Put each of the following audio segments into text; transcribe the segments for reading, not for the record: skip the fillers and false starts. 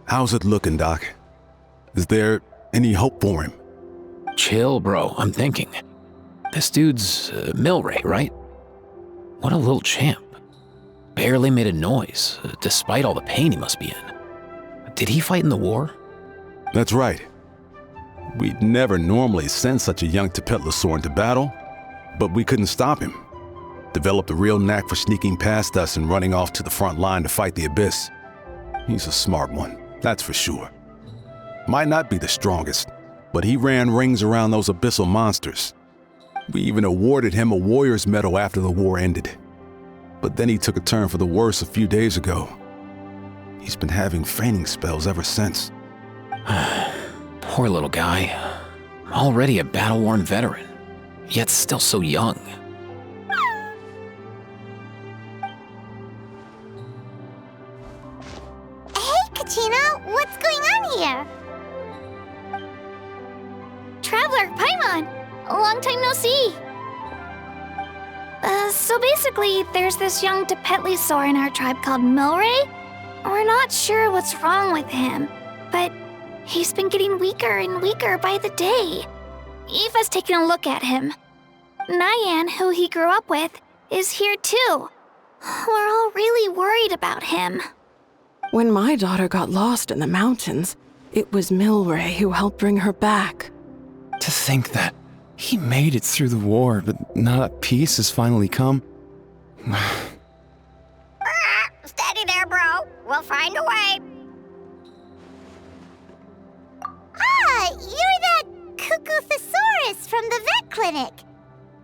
How's it looking, Doc? Is there any hope for him? Chill, bro. I'm thinking. This dude's Milray, right? What a little champ. Barely made a noise, despite all the pain he must be in. Did he fight in the war? That's right. We'd never normally send such a young Tepetlosaur into battle, but we couldn't stop him. Developed a real knack for sneaking past us and running off to the front line to fight the Abyss. He's a smart one, that's for sure. Might not be the strongest, but he ran rings around those abyssal monsters. We even awarded him a Warrior's Medal after the war ended. But then he took a turn for the worse a few days ago. He's been having fainting spells ever since. Poor little guy. Already a battle-worn veteran, yet still so young. Hey, Kachina, what's going on here? Traveler, Paimon, long time no see. So basically, there's this young Tepetlosaur in our tribe called Milray. We're not sure what's wrong with him, but he's been getting weaker and weaker by the day. Eva's taking a look at him. Nyan, who he grew up with, is here too. We're all really worried about him. When my daughter got lost in the mountains, it was Milray who helped bring her back. To think that he made it through the war, but now that peace has finally come. Steady there, bro. We'll find a way. Ah, you're that Cuckoo-Thesaurus from the vet clinic.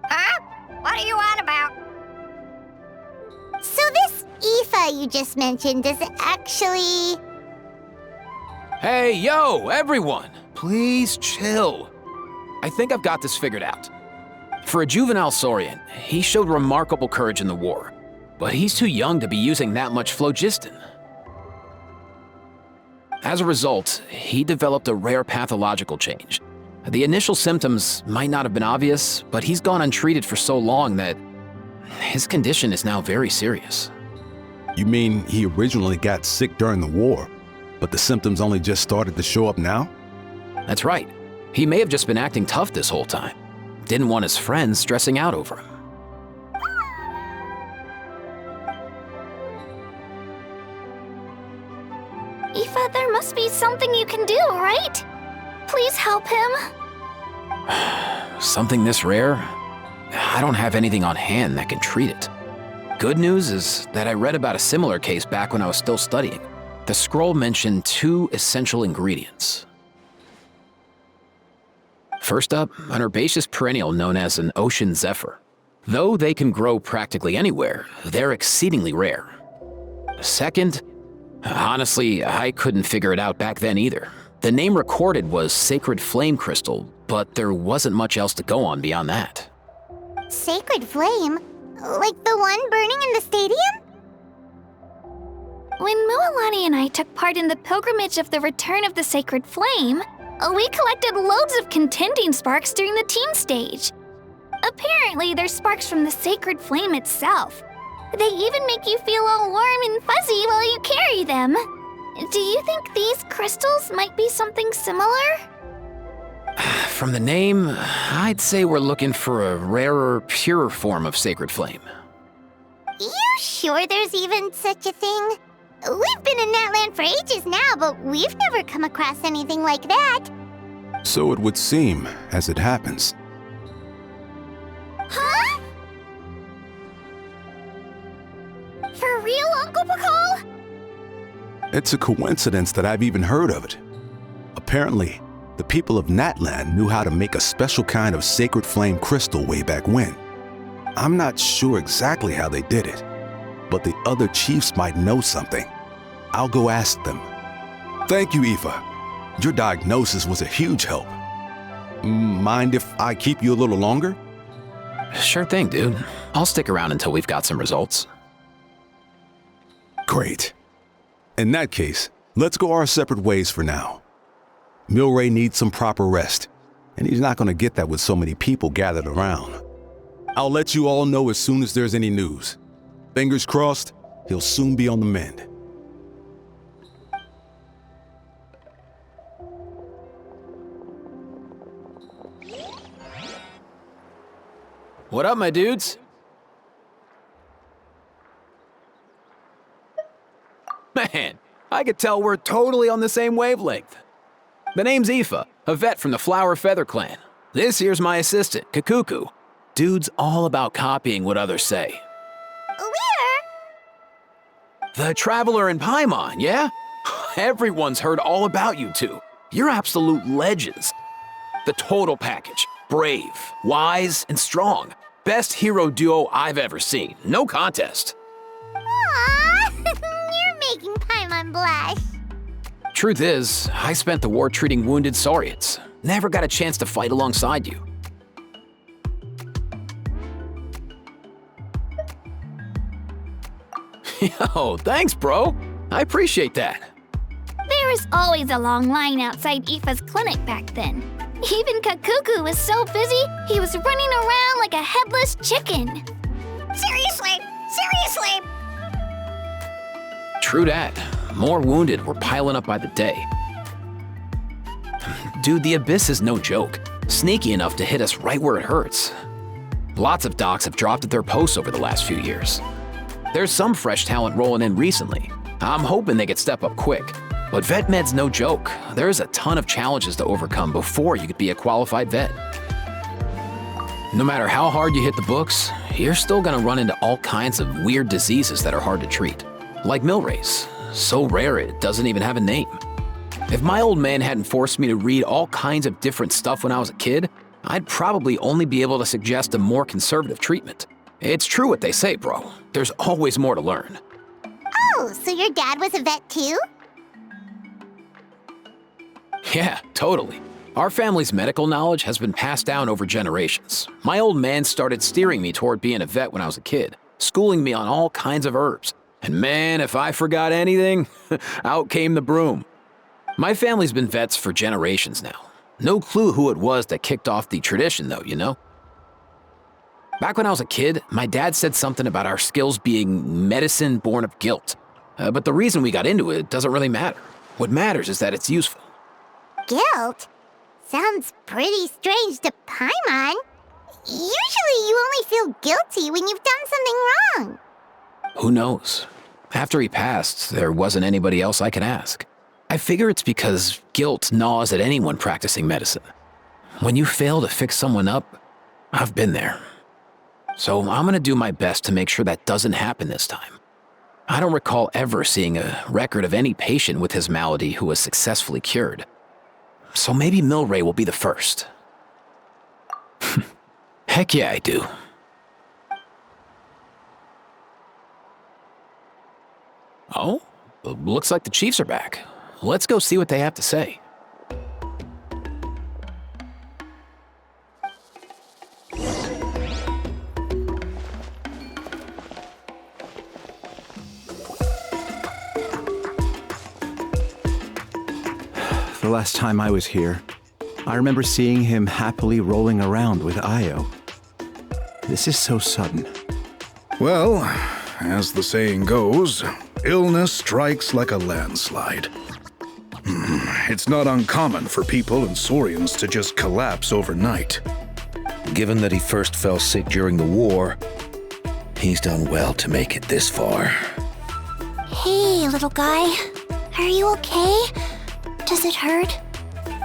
Huh? What are you on about? So this Aoife you just mentioned is actually... Hey, yo, everyone! Please chill. I think I've got this figured out. For a juvenile Saurian, he showed remarkable courage in the war, but he's too young to be using that much phlogiston. As a result, he developed a rare pathological change. The initial symptoms might not have been obvious, but he's gone untreated for so long that his condition is now very serious. You mean he originally got sick during the war, but the symptoms only just started to show up now? That's right. He may have just been acting tough this whole time. Didn't want his friends stressing out over him. Aoife, there must be something you can do, right? Please help him. Something this rare? I don't have anything on hand that can treat it. Good news is that I read about a similar case back when I was still studying. The scroll mentioned 2 essential ingredients. First up, an herbaceous perennial known as an ocean zephyr. Though they can grow practically anywhere, they're exceedingly rare. Second, honestly, I couldn't figure it out back then either. The name recorded was Sacred Flame Crystal, but there wasn't much else to go on beyond that. Sacred Flame? Like the one burning in the stadium? When Mualani and I took part in the pilgrimage of the Return of the Sacred Flame, we collected loads of contending sparks during the team stage. Apparently, they're sparks from the Sacred Flame itself. They even make you feel all warm and fuzzy while you carry them. Do you think these crystals might be something similar? From the name, I'd say we're looking for a rarer, purer form of Sacred Flame. You sure there's even such a thing? We've been in Natlan for ages now, but we've never come across anything like that. So it would seem, as it happens. Huh? For real, Uncle Pakal? It's a coincidence that I've even heard of it. Apparently, the people of Natlan knew how to make a special kind of sacred flame crystal way back when. I'm not sure exactly how they did it, but the other chiefs might know something. I'll go ask them. Thank you, Aoife. Your diagnosis was a huge help. Mind if I keep you a little longer? Sure thing, dude. I'll stick around until we've got some results. Great. In that case, let's go our separate ways for now. Milray needs some proper rest, and he's not going to get that with so many people gathered around. I'll let you all know as soon as there's any news. Fingers crossed, he'll soon be on the mend. What up, my dudes? Man, I could tell we're totally on the same wavelength. The name's Aoife, a vet from the Flower Feather clan. This here's my assistant, Kakuku. Dude's all about copying what others say. The Traveler in Paimon, yeah? Everyone's heard all about you two. You're absolute legends. The total package. Brave, wise, and strong. Best hero duo I've ever seen. No contest. Aww, you're making Paimon blush. Truth is, I spent the war treating wounded Saurians. Never got a chance to fight alongside you. Yo, thanks, bro. I appreciate that. There was always a long line outside Aoife's clinic back then. Even Kakuku was so busy, he was running around like a headless chicken. Seriously? True that. More wounded were piling up by the day. Dude, the Abyss is no joke. Sneaky enough to hit us right where it hurts. Lots of docs have dropped at their posts over the last few years. There's some fresh talent rolling in recently. I'm hoping they could step up quick. But vet med's no joke. There's a ton of challenges to overcome before you could be a qualified vet. No matter how hard you hit the books, you're still gonna run into all kinds of weird diseases that are hard to treat. Like Milray's, so rare it doesn't even have a name. If my old man hadn't forced me to read all kinds of different stuff when I was a kid, I'd probably only be able to suggest a more conservative treatment. It's true what they say, bro. There's always more to learn. Oh, so your dad was a vet too? Yeah, totally. Our family's medical knowledge has been passed down over generations. My old man started steering me toward being a vet when I was a kid, schooling me on all kinds of herbs. And man, if I forgot anything, out came the broom. My family's been vets for generations now. No clue who it was that kicked off the tradition though, you know? Back when I was a kid, my dad said something about our skills being medicine born of guilt. But the reason we got into it doesn't really matter. What matters is that it's useful. Guilt? Sounds pretty strange to Paimon. Usually you only feel guilty when you've done something wrong. Who knows? After he passed, there wasn't anybody else I could ask. I figure it's because guilt gnaws at anyone practicing medicine. When you fail to fix someone up, I've been there. So I'm gonna do my best to make sure that doesn't happen this time. I don't recall ever seeing a record of any patient with his malady who was successfully cured. So maybe Milray will be the first. Heck yeah, I do. Oh, looks like the Chiefs are back. Let's go see what they have to say. The last time I was here, I remember seeing him happily rolling around with Io. This is so sudden. Well, as the saying goes, illness strikes like a landslide. It's not uncommon for people and Saurians to just collapse overnight. Given that he first fell sick during the war, he's done well to make it this far. Hey, little guy. Are you okay? Does it hurt?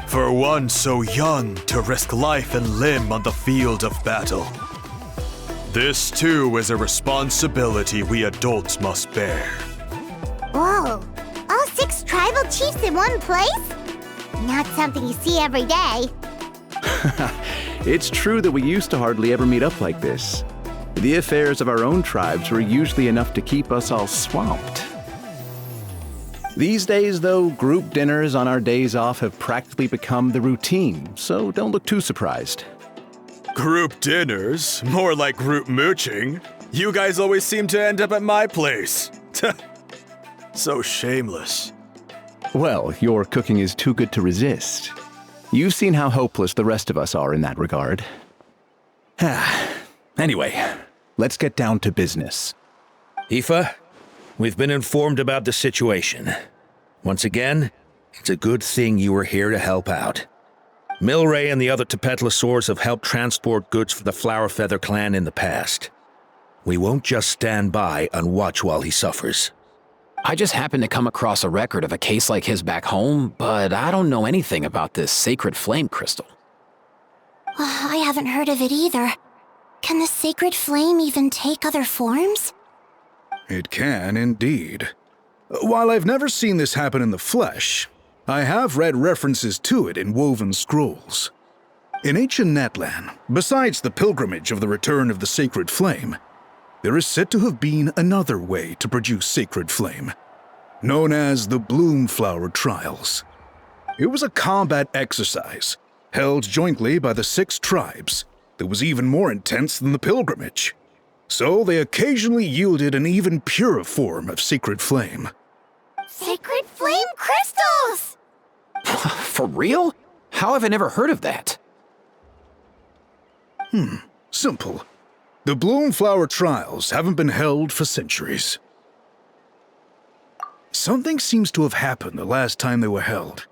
For one so young to risk life and limb on the field of battle. This too is a responsibility we adults must bear. Whoa, all 6 tribal chiefs in one place? Not something you see every day. It's true that we used to hardly ever meet up like this. The affairs of our own tribes were usually enough to keep us all swamped. These days, though, group dinners on our days off have practically become the routine, so don't look too surprised. Group dinners? More like group mooching. You guys always seem to end up at my place. So shameless. Well, your cooking is too good to resist. You've seen how hopeless the rest of us are in that regard. Anyway, let's get down to business. Aoife, we've been informed about the situation. Once again, it's a good thing you were here to help out. Milray and the other Tepetlosaurs have helped transport goods for the Flowerfeather clan in the past. We won't just stand by and watch while he suffers. I just happened to come across a record of a case like his back home, but I don't know anything about this sacred flame crystal. I haven't heard of it either. Can the sacred flame even take other forms? It can indeed. While I've never seen this happen in the flesh, I have read references to it in woven scrolls. In ancient Natlan, besides the pilgrimage of the return of the sacred flame, there is said to have been another way to produce sacred flame, known as the Bloomflower Trials. It was a combat exercise held jointly by the 6 tribes that was even more intense than the pilgrimage. So they occasionally yielded an even purer form of sacred flame. Sacred flame crystals! For real? How have I never heard of that? Simple. The Bloomflower Trials haven't been held for centuries. Something seems to have happened the last time they were held.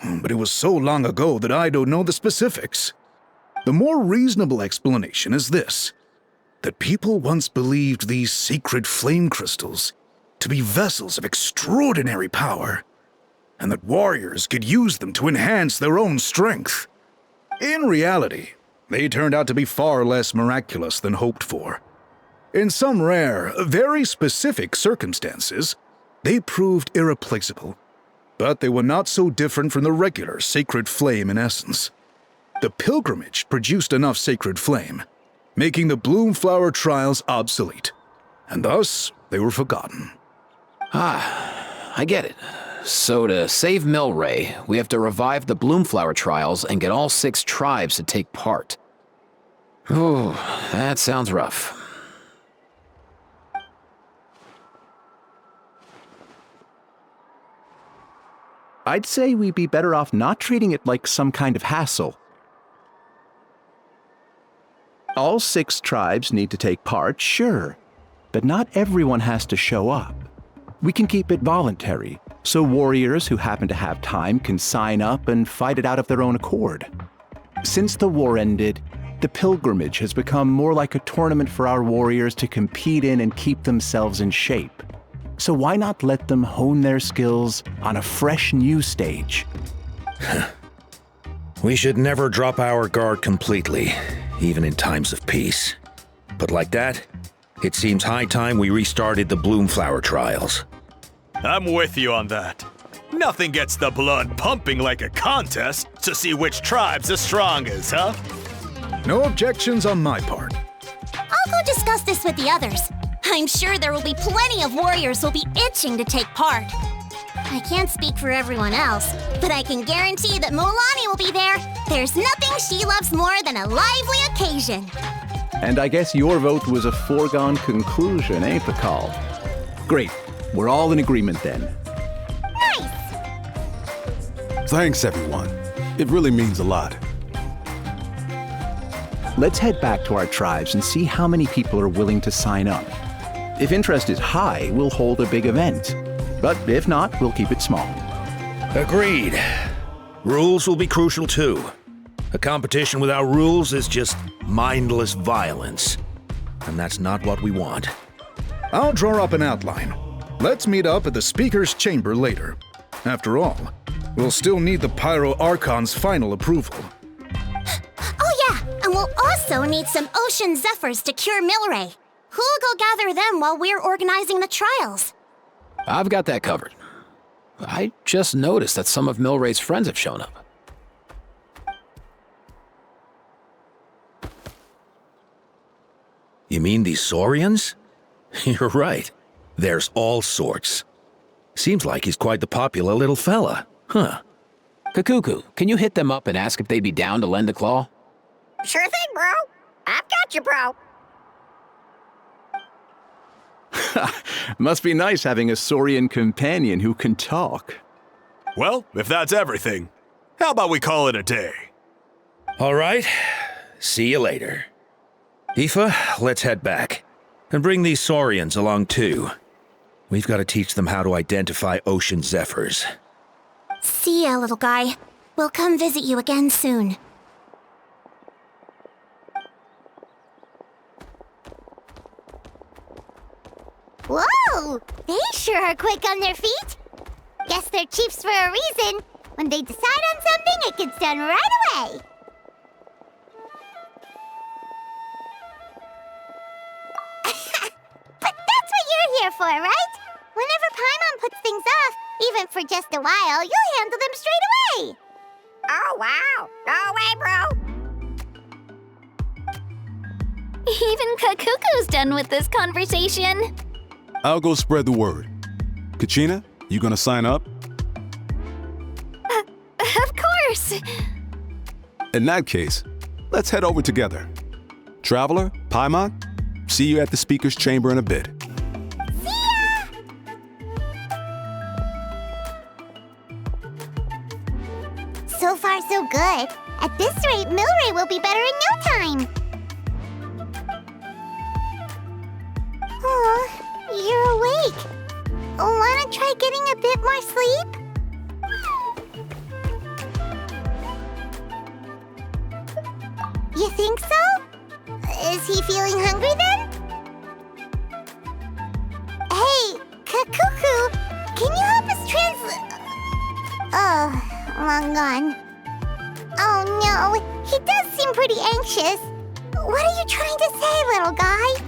But it was so long ago that I don't know the specifics. The more reasonable explanation is this: that people once believed these sacred flame crystals to be vessels of extraordinary power, and that warriors could use them to enhance their own strength. In reality, they turned out to be far less miraculous than hoped for. In some rare, very specific circumstances, they proved irreplaceable, but they were not so different from the regular sacred flame in essence. The pilgrimage produced enough sacred flame, making the Bloomflower Trials obsolete, and thus they were forgotten. I get it. So to save Milray, we have to revive the Bloomflower Trials and get all 6 tribes to take part. Ooh, that sounds rough. I'd say we'd be better off not treating it like some kind of hassle. All 6 tribes need to take part, sure, but not everyone has to show up. We can keep it voluntary, so warriors who happen to have time can sign up and fight it out of their own accord. Since the war ended, the pilgrimage has become more like a tournament for our warriors to compete in and keep themselves in shape. So why not let them hone their skills on a fresh new stage? We should never drop our guard completely, even in times of peace. But like that, it seems high time we restarted the Bloomflower Trials. I'm with you on that. Nothing gets the blood pumping like a contest to see which tribe's the strongest, huh? No objections on my part. I'll go discuss this with the others. I'm sure there will be plenty of warriors who'll be itching to take part. I can't speak for everyone else, but I can guarantee that Molani will be there. There's nothing she loves more than a lively occasion. And I guess your vote was a foregone conclusion, eh, Pakal? Great. We're all in agreement then. Nice! Thanks, everyone. It really means a lot. Let's head back to our tribes and see how many people are willing to sign up. If interest is high, we'll hold a big event. But if not, we'll keep it small. Agreed. Rules will be crucial too. A competition without rules is just mindless violence. And that's not what we want. I'll draw up an outline. Let's meet up at the Speaker's Chamber later. After all, we'll still need the Pyro Archon's final approval. Oh yeah, and we'll also need some Ocean Zephyrs to cure Milray. Who'll go gather them while we're organizing the trials? I've got that covered. I just noticed that some of Milray's friends have shown up. You mean these Saurians? You're right. There's all sorts. Seems like he's quite the popular little fella, huh? Kakuku, can you hit them up and ask if they'd be down to lend a claw? Sure thing, bro. I've got you, bro. Must be nice having a Saurian companion who can talk. Well, if that's everything, how about we call it a day? All right. See you later. Aoife, let's head back. And bring these Saurians along too. We've got to teach them how to identify Ocean Zephyrs. See ya, little guy. We'll come visit you again soon. Whoa! They sure are quick on their feet. Guess they're chiefs for a reason. When they decide on something, it gets done right away. But that's what you're here for, right? Whenever Paimon puts things off, even for just a while, you'll handle them straight away. Oh, wow. Go away, bro. Even Kakuku's done with this conversation. I'll go spread the word. Kachina, you gonna sign up? Of course. In that case, let's head over together. Traveler, Paimon, see you at the speaker's chamber in a bit. So far, so good. At this rate, Milray will be better in no time. Oh, you're awake. Wanna try getting a bit more sleep? You think so? Is he feeling hungry then? Hey, Kakuku, can you help us translate? Oh, long gone. Oh no, he does seem pretty anxious. What are you trying to say, little guy?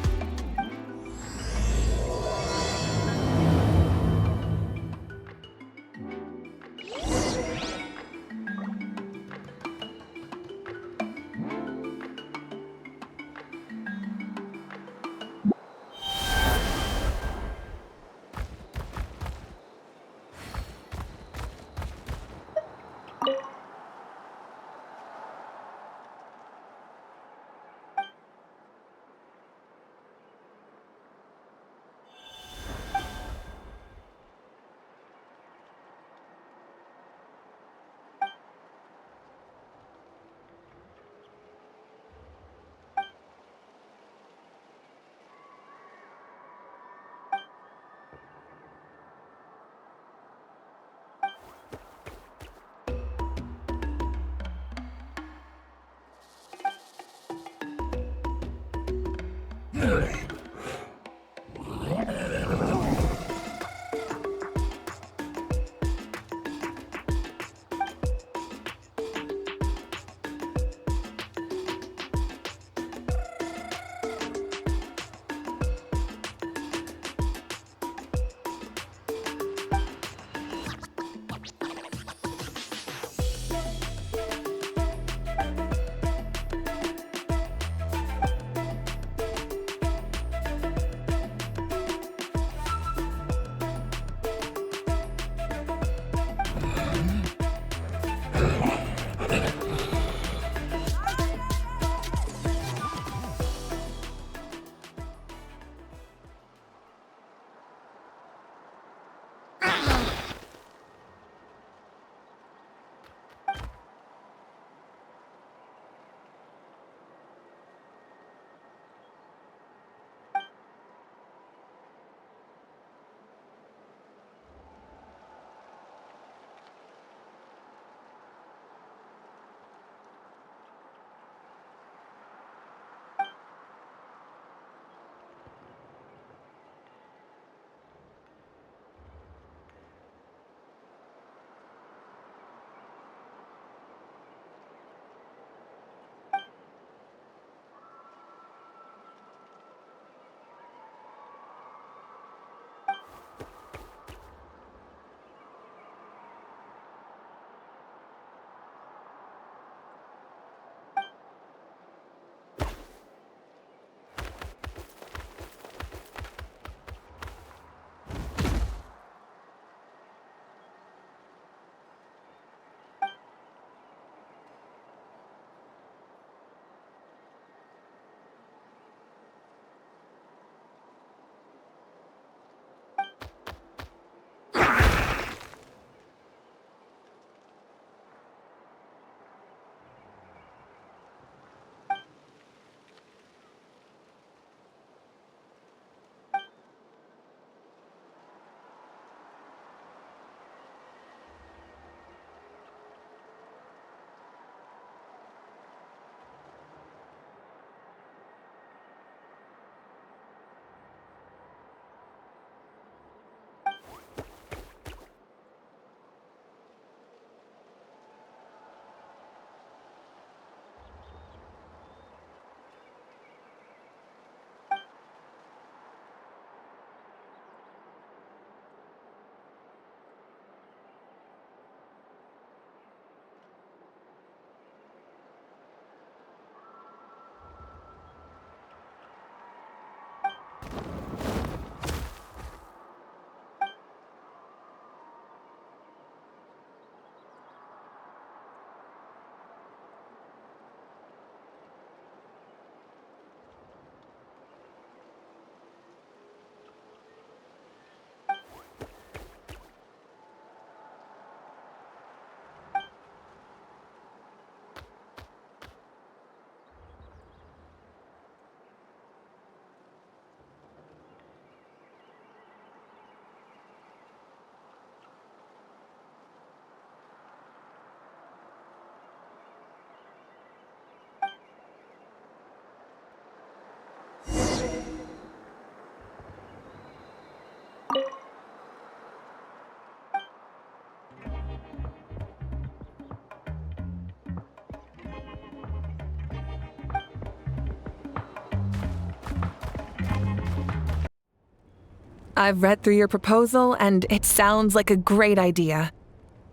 I've read through your proposal, and it sounds like a great idea.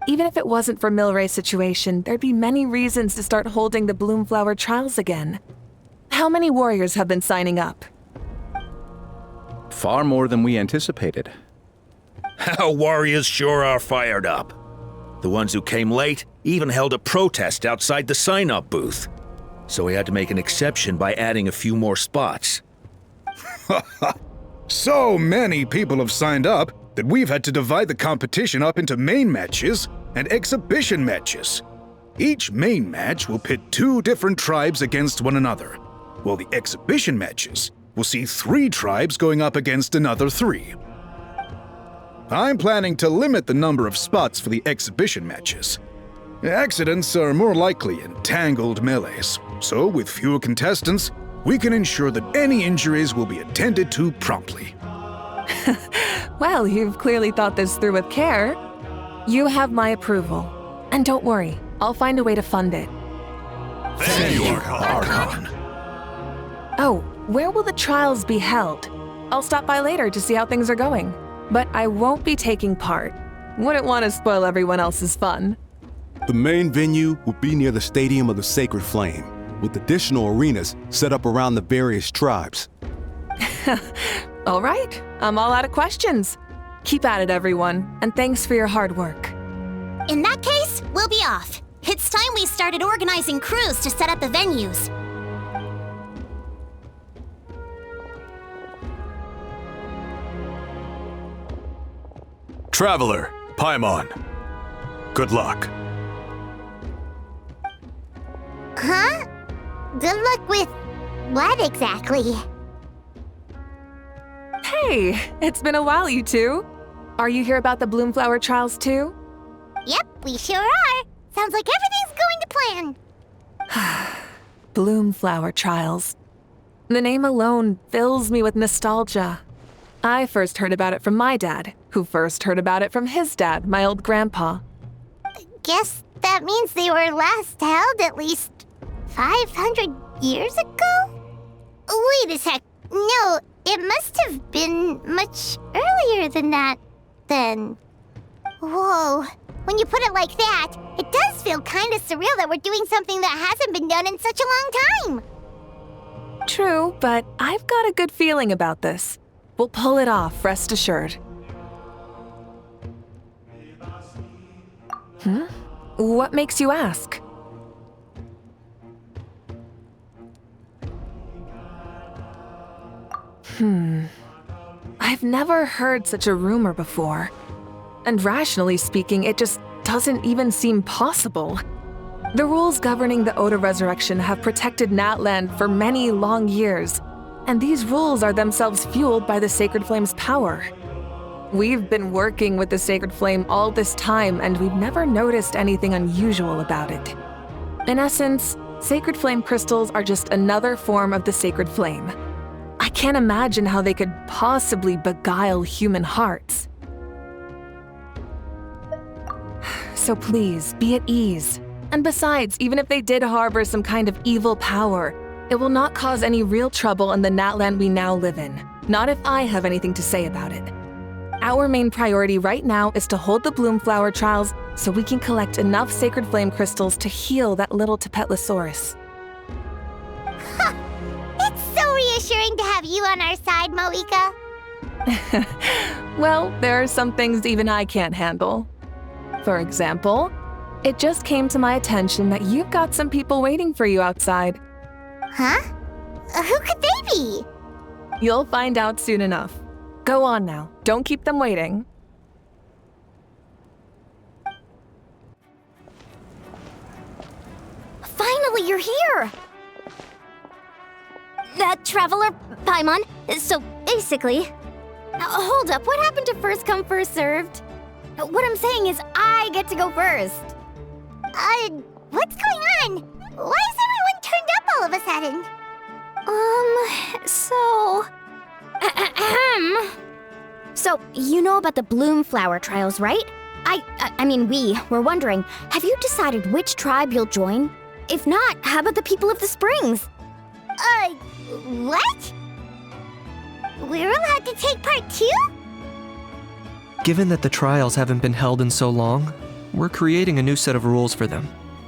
Even if it wasn't for Milray's situation, there'd be many reasons to start holding the Bloomflower trials again. How many warriors have been signing up? Far more than we anticipated. Our warriors sure are fired up. The ones who came late even held a protest outside the sign-up booth. So we had to make an exception by adding a few more spots. So many people have signed up that we've had to divide the competition up into main matches and exhibition matches. Each main match will pit 2 different tribes against one another, while the exhibition matches will see 3 tribes going up against another 3. I'm planning to limit the number of spots for the exhibition matches. Accidents are more likely in tangled melees, so with fewer contestants, we can ensure that any injuries will be attended to promptly. Well, you've clearly thought this through with care. You have my approval. And don't worry, I'll find a way to fund it. Thank you, Archon. Oh, where will the trials be held? I'll stop by later to see how things are going. But I won't be taking part. Wouldn't want to spoil everyone else's fun. The main venue will be near the Stadium of the Sacred Flame, with additional arenas set up around the various tribes. All right, I'm all out of questions. Keep at it, everyone, and thanks for your hard work. In that case, we'll be off. It's time we started organizing crews to set up the venues. Traveler, Paimon. Good luck. Huh? Good luck with what exactly? Hey, it's been a while, you two. Are you here about the Bloomflower trials too? Yep, we sure are. Sounds like everything's going to plan. Bloomflower trials. The name alone fills me with nostalgia. I first heard about it from my dad, who first heard about it from his dad, my old grandpa. Guess that means they were last held at least 500 years ago? Wait a sec. No, it must have been much earlier than that, then. Whoa. When you put it like that, it does feel kind of surreal that we're doing something that hasn't been done in such a long time. True, but I've got a good feeling about this. We'll pull it off, rest assured. What makes you ask? I've never heard such a rumor before. And rationally speaking, it just doesn't even seem possible. The rules governing the Oda Resurrection have protected Natlan for many long years, and these rules are themselves fueled by the Sacred Flame's power. We've been working with the Sacred Flame all this time, and we've never noticed anything unusual about it. In essence, Sacred Flame crystals are just another form of the Sacred Flame. I can't imagine how they could possibly beguile human hearts. So please, be at ease. And besides, even if they did harbor some kind of evil power, it will not cause any real trouble in the Natlan we now live in. Not if I have anything to say about it. Our main priority right now is to hold the Bloomflower trials so we can collect enough Sacred Flame crystals to heal that little Tepetlosaurus. It's so reassuring to have you on our side, Moeka. Well, there are some things even I can't handle. For example, it just came to my attention that you've got some people waiting for you outside. Huh? Who could they be? You'll find out soon enough. Go on now. Don't keep them waiting. Finally, you're here! Traveler, Paimon, so basically... hold up, what happened to first come, first served? What I'm saying is I get to go first. What's going on? Why is everyone turned up all of a sudden? So, you know about the Bloomflower trials, right? I mean, we were wondering, have you decided which tribe you'll join? If not, how about the people of the Springs? What? We're allowed to take part too? Given that the trials haven't been held in so long, we're creating a new set of rules for them,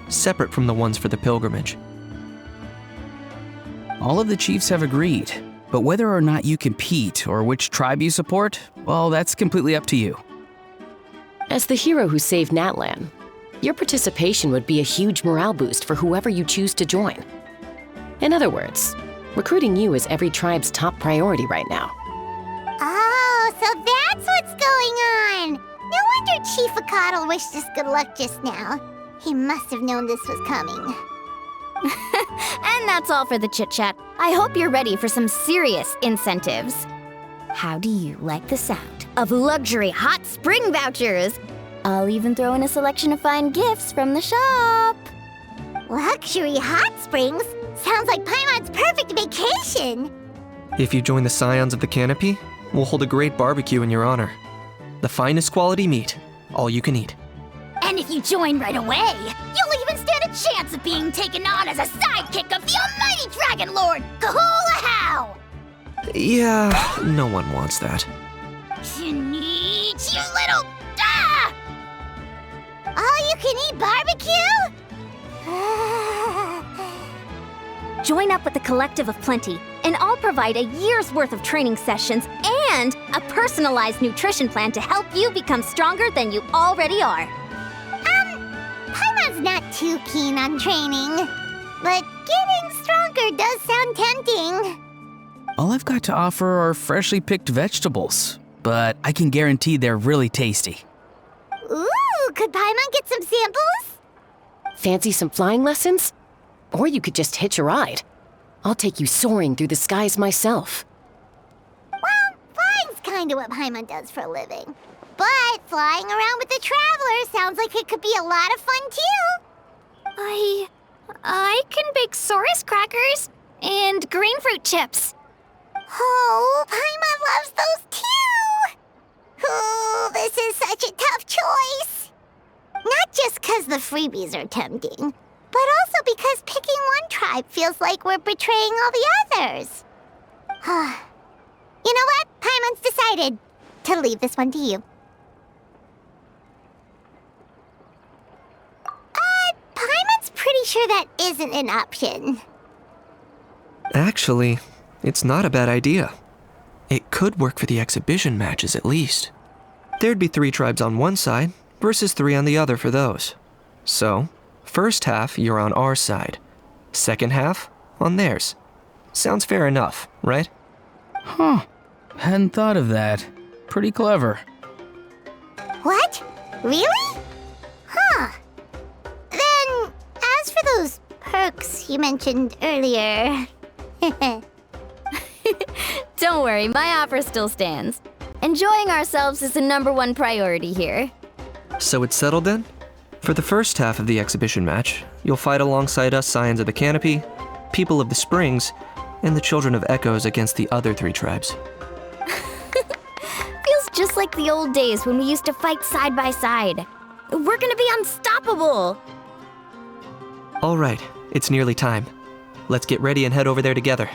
separate from the ones for the pilgrimage. All of the chiefs have agreed, but whether or not you compete or which tribe you support, well, that's completely up to you. As the hero who saved Natlan, your participation would be a huge morale boost for whoever you choose to join. In other words, recruiting you is every tribe's top priority right now. Oh, so that's what's going on! No wonder Chief Akatl wished us good luck just now. He must have known this was coming. And that's all for the chit-chat. I hope you're ready for some serious incentives. How do you like the sound of luxury hot spring vouchers? I'll even throw in a selection of fine gifts from the shop. Luxury hot springs? Sounds like Paimon's perfect vacation! If you join the Scions of the Canopy, we'll hold a great barbecue in your honor. The finest quality meat, all you can eat. And if you join right away, you'll even stand a chance of being taken on as a sidekick of the almighty Dragon Lord, Kahula Hao! Yeah, no one wants that. You little... Ah! All you can eat barbecue? Join up with the Collective of Plenty, and I'll provide a year's worth of training sessions and a personalized nutrition plan to help you become stronger than you already are. Paimon's not too keen on training, but getting stronger does sound tempting. All I've got to offer are freshly picked vegetables, but I can guarantee they're really tasty. Ooh, could Paimon get some samples? Fancy some flying lessons? Or you could just hitch a ride. I'll take you soaring through the skies myself. Well, flying's kinda what Paimon does for a living. But flying around with the Traveler sounds like it could be a lot of fun too. I can bake Saurus crackers and green fruit chips. Oh, Paimon loves those too! Ooh, this is such a tough choice. Not just 'cause the freebies are tempting, but also because picking one tribe feels like we're betraying all the others. You know what? Paimon's decided to leave this one to you. Paimon's pretty sure that isn't an option. Actually, it's not a bad idea. It could work for the exhibition matches at least. There'd be 3 tribes on one side versus 3 on the other for those. So, first half you're on our side, second half on theirs. Sounds fair enough, right? Huh. Hadn't thought of that. Pretty clever. What? Really? Huh. Then, as for those perks you mentioned earlier... Don't worry, my offer still stands. Enjoying ourselves is the #1 priority here. So it's settled then? For the first half of the exhibition match, you'll fight alongside us Scions of the Canopy, People of the Springs, and the Children of Echoes against the other 3 tribes. Feels just like the old days when we used to fight side by side. We're gonna be unstoppable! All right, it's nearly time. Let's get ready and head over there together.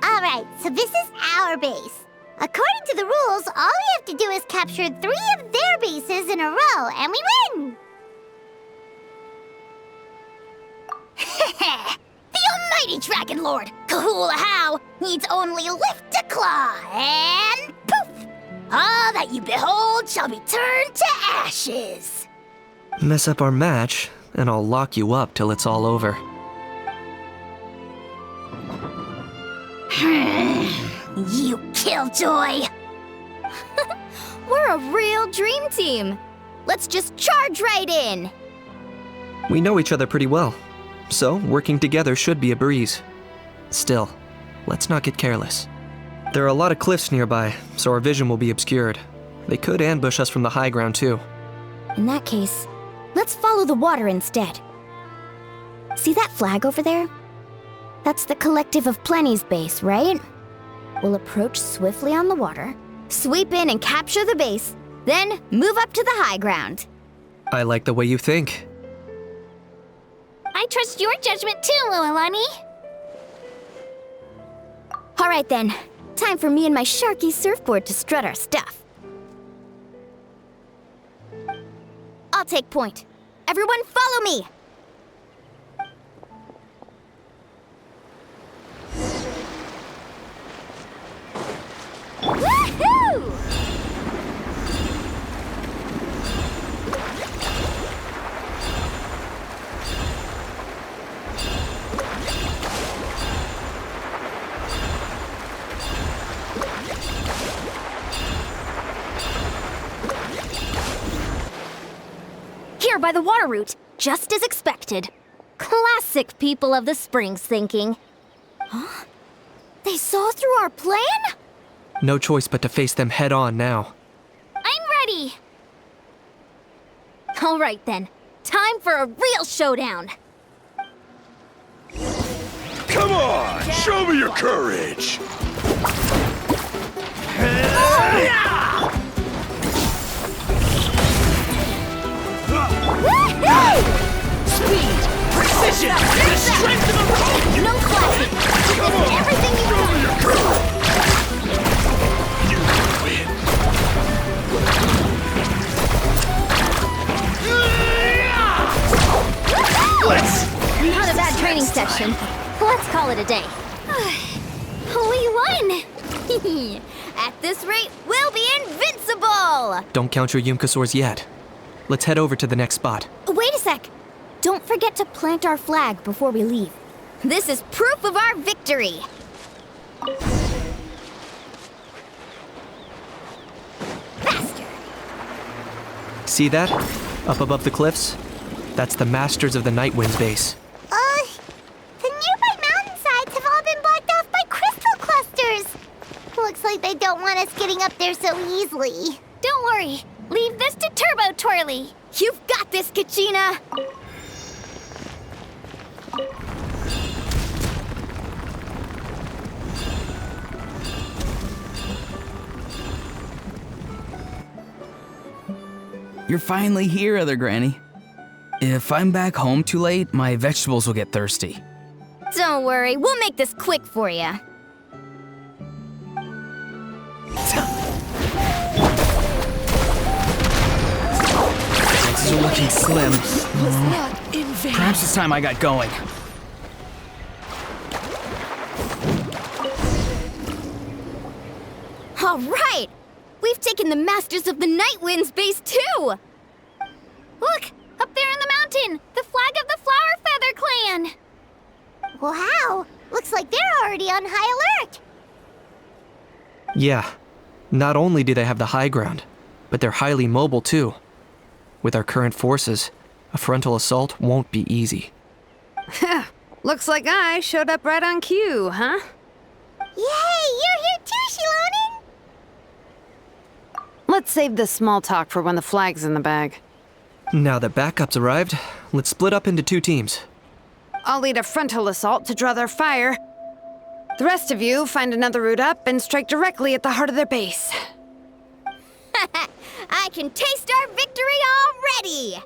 Alright, so this is our base. According to the rules, all we have to do is capture 3 of their bases in a row, and we win! The almighty Dragon Lord, Kahula Hao, needs only lift a claw, and poof! All that you behold shall be turned to ashes. Mess up our match, and I'll lock you up till it's all over. You killjoy! We're a real dream team. Let's just charge right in. We know each other pretty well, so working together should be a breeze. Still, let's not get careless. There are a lot of cliffs nearby, so our vision will be obscured. They could ambush us from the high ground too. In that case, let's follow the water instead. See that flag over there? That's the Collective of Plenty's base, right? We'll approach swiftly on the water, sweep in and capture the base, then move up to the high ground. I like the way you think. I trust your judgment too, Mualani. All right then. Time for me and my Sharky surfboard to strut our stuff. I'll take point. Everyone follow me! Woohoo! Here by the water route, just as expected. Classic people of the Springs thinking. Huh? They saw through our plan? No choice but to face them head on now. I'm ready! All right then. Time for a real showdown. Come on! Show me your courage! Speed! Precision! The strength of a rope! No classic! Give this everything you got! You win! Not a bad training section. Let's call it a day. We won! At this rate, we'll be invincible! Don't count your Yumkasaurs yet. Let's head over to the next spot. Wait a sec. Don't forget to plant our flag before we leave. This is proof of our victory. Faster! See that? Up above the cliffs? That's the Masters of the Nightwind's base. The nearby mountainsides have all been blocked off by crystal clusters. Looks like they don't want us getting up there so easily. Don't worry. Leave this to Turbo Twirly. You've got this, Kachina! You're finally here, Other Granny. If I'm back home too late, my vegetables will get thirsty. Don't worry, we'll make this quick for you. It's still looking slim. Perhaps it's time I got going. All right! We've taken the Masters of the Nightwind's base too! Look! Up there in the mountain! The flag of the Flower Feather Clan! Wow! Looks like they're already on high alert! Yeah. Not only do they have the high ground, but they're highly mobile too. With our current forces, a frontal assault won't be easy. Looks like I showed up right on cue, huh? Yay! You're here too, Shilonin! Let's save this small talk for when the flag's in the bag. Now that backup's arrived, let's split up into 2 teams. I'll lead a frontal assault to draw their fire. The rest of you find another route up and strike directly at the heart of their base. I can taste our victory already!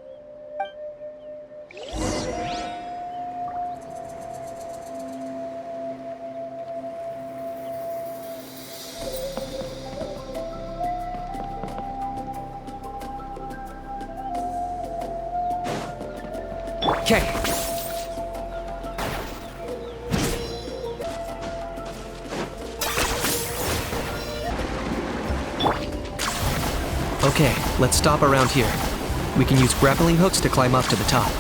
Okay. Okay, let's stop around here. We can use grappling hooks to climb up to the top.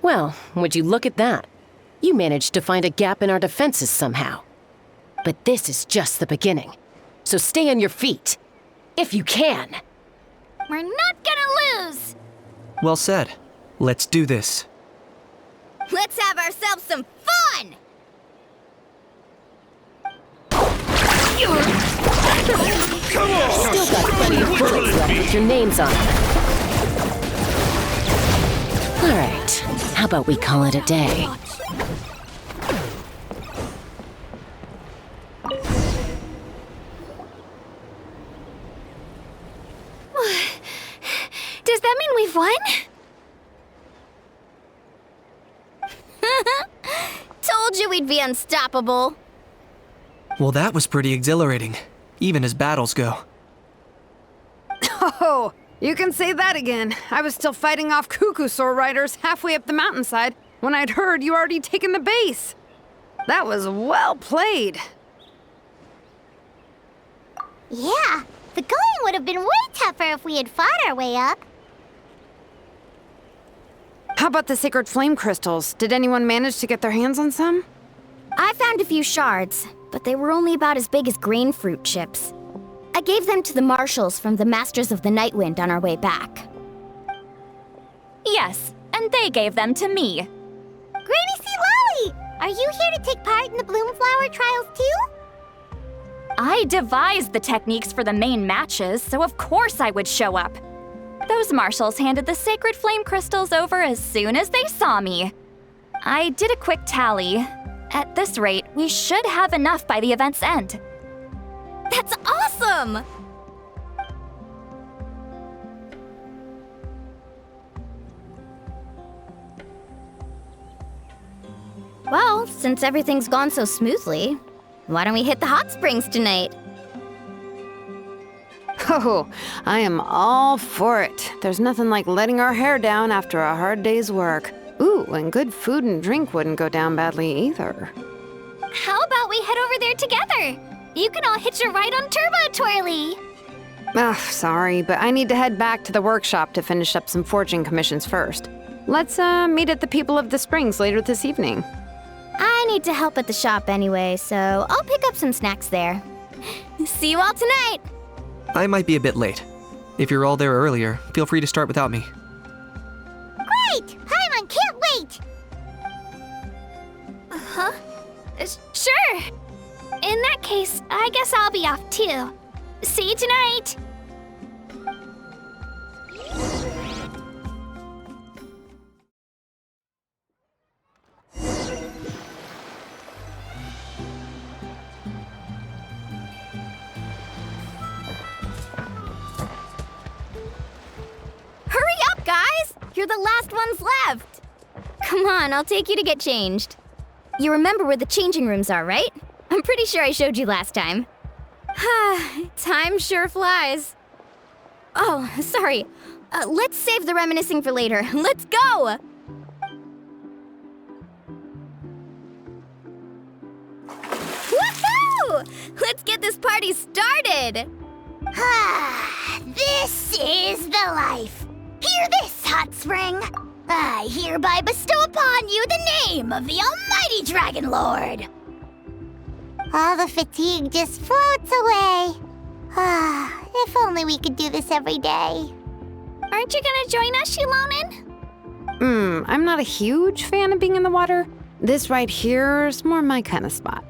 Well, would you look at that? You managed to find a gap in our defenses somehow. But this is just the beginning. So stay on your feet. If you can. We're not gonna lose! Well said. Let's do this. Let's have ourselves some fun! Come on! Still got plenty of bullets left with your names on it. All right, how about we call it a day? Does that mean we've won? Told you we'd be unstoppable. Well, that was pretty exhilarating, even as battles go. Oh, you can say that again. I was still fighting off Cuckoosaur riders halfway up the mountainside when I'd heard you already taken the base. That was well played. Yeah, the going would have been way tougher if we had fought our way up. How about the sacred flame crystals? Did anyone manage to get their hands on some? I found a few shards, but they were only about as big as grain fruit chips. I gave them to the marshals from the Masters of the Nightwind on our way back. Yes, and they gave them to me. Granny C. Lolly, are you here to take part in the Bloomflower trials too? I devised the techniques for the main matches, so of course I would show up. Those marshals handed the sacred flame crystals over as soon as they saw me. I did a quick tally. At this rate, we should have enough by the event's end. That's awesome! Well, since everything's gone so smoothly, why don't we hit the hot springs tonight? Oh, I am all for it. There's nothing like letting our hair down after a hard day's work. Ooh, and good food and drink wouldn't go down badly either. How about we head over there together? You can all hitch a ride on Turbo Twirly. Ugh, sorry, but I need to head back to the workshop to finish up some forging commissions first. Let's meet at the People of the Springs later this evening. I need to help at the shop anyway, so I'll pick up some snacks there. See you all tonight! I might be a bit late. If you're all there earlier, feel free to start without me. Great! Paimon can't wait! Huh? Sure. In that case, I guess I'll be off too. See you tonight! Hurry up, guys! You're the last ones left! Come on, I'll take you to get changed. You remember where the changing rooms are, right? I'm pretty sure I showed you last time. Time sure flies. Oh, sorry. Let's save the reminiscing for later. Let's go! Woohoo! Let's get this party started! This is the life. Hear this, Hot Spring. I hereby bestow upon you the name of the Almighty Dragon Lord. All the fatigue just floats away. If only we could do this every day. Aren't you gonna join us, Shilonen? I'm not a huge fan of being in the water. This right here is more my kind of spot.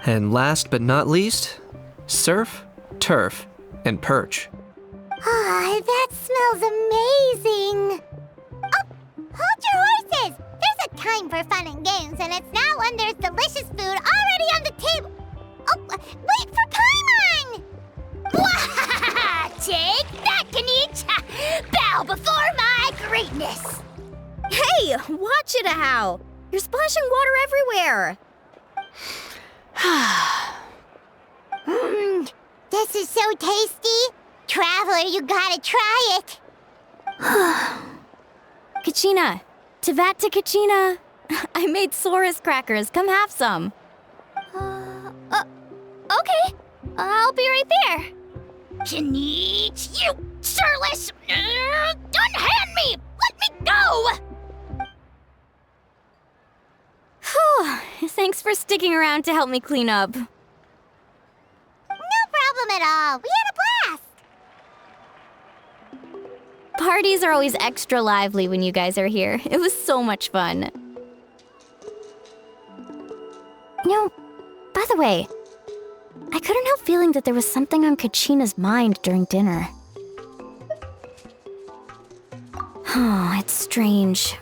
And last but not least, surf, turf, and perch. That smells amazing. Oh, hold your horses. There's a time for fun and games, and it's now when there's delicious food already on the table. Oh, wait for Paimon! Take that, Kanich! Bow before my greatness! Hey, watch it, How! You're splashing water everywhere! This is so tasty! Traveler, you gotta try it! Kachina! Tevat to Kachina! I made Saurus crackers. Come have some. Okay. I'll be right there. Kanich, you surless! Unhand me! Let me go! Whew. Thanks for sticking around to help me clean up. No problem at all. We had a blast! Parties are always extra lively when you guys are here. It was so much fun. No, by the way, I couldn't help feeling that there was something on Kachina's mind during dinner. Oh, it's strange.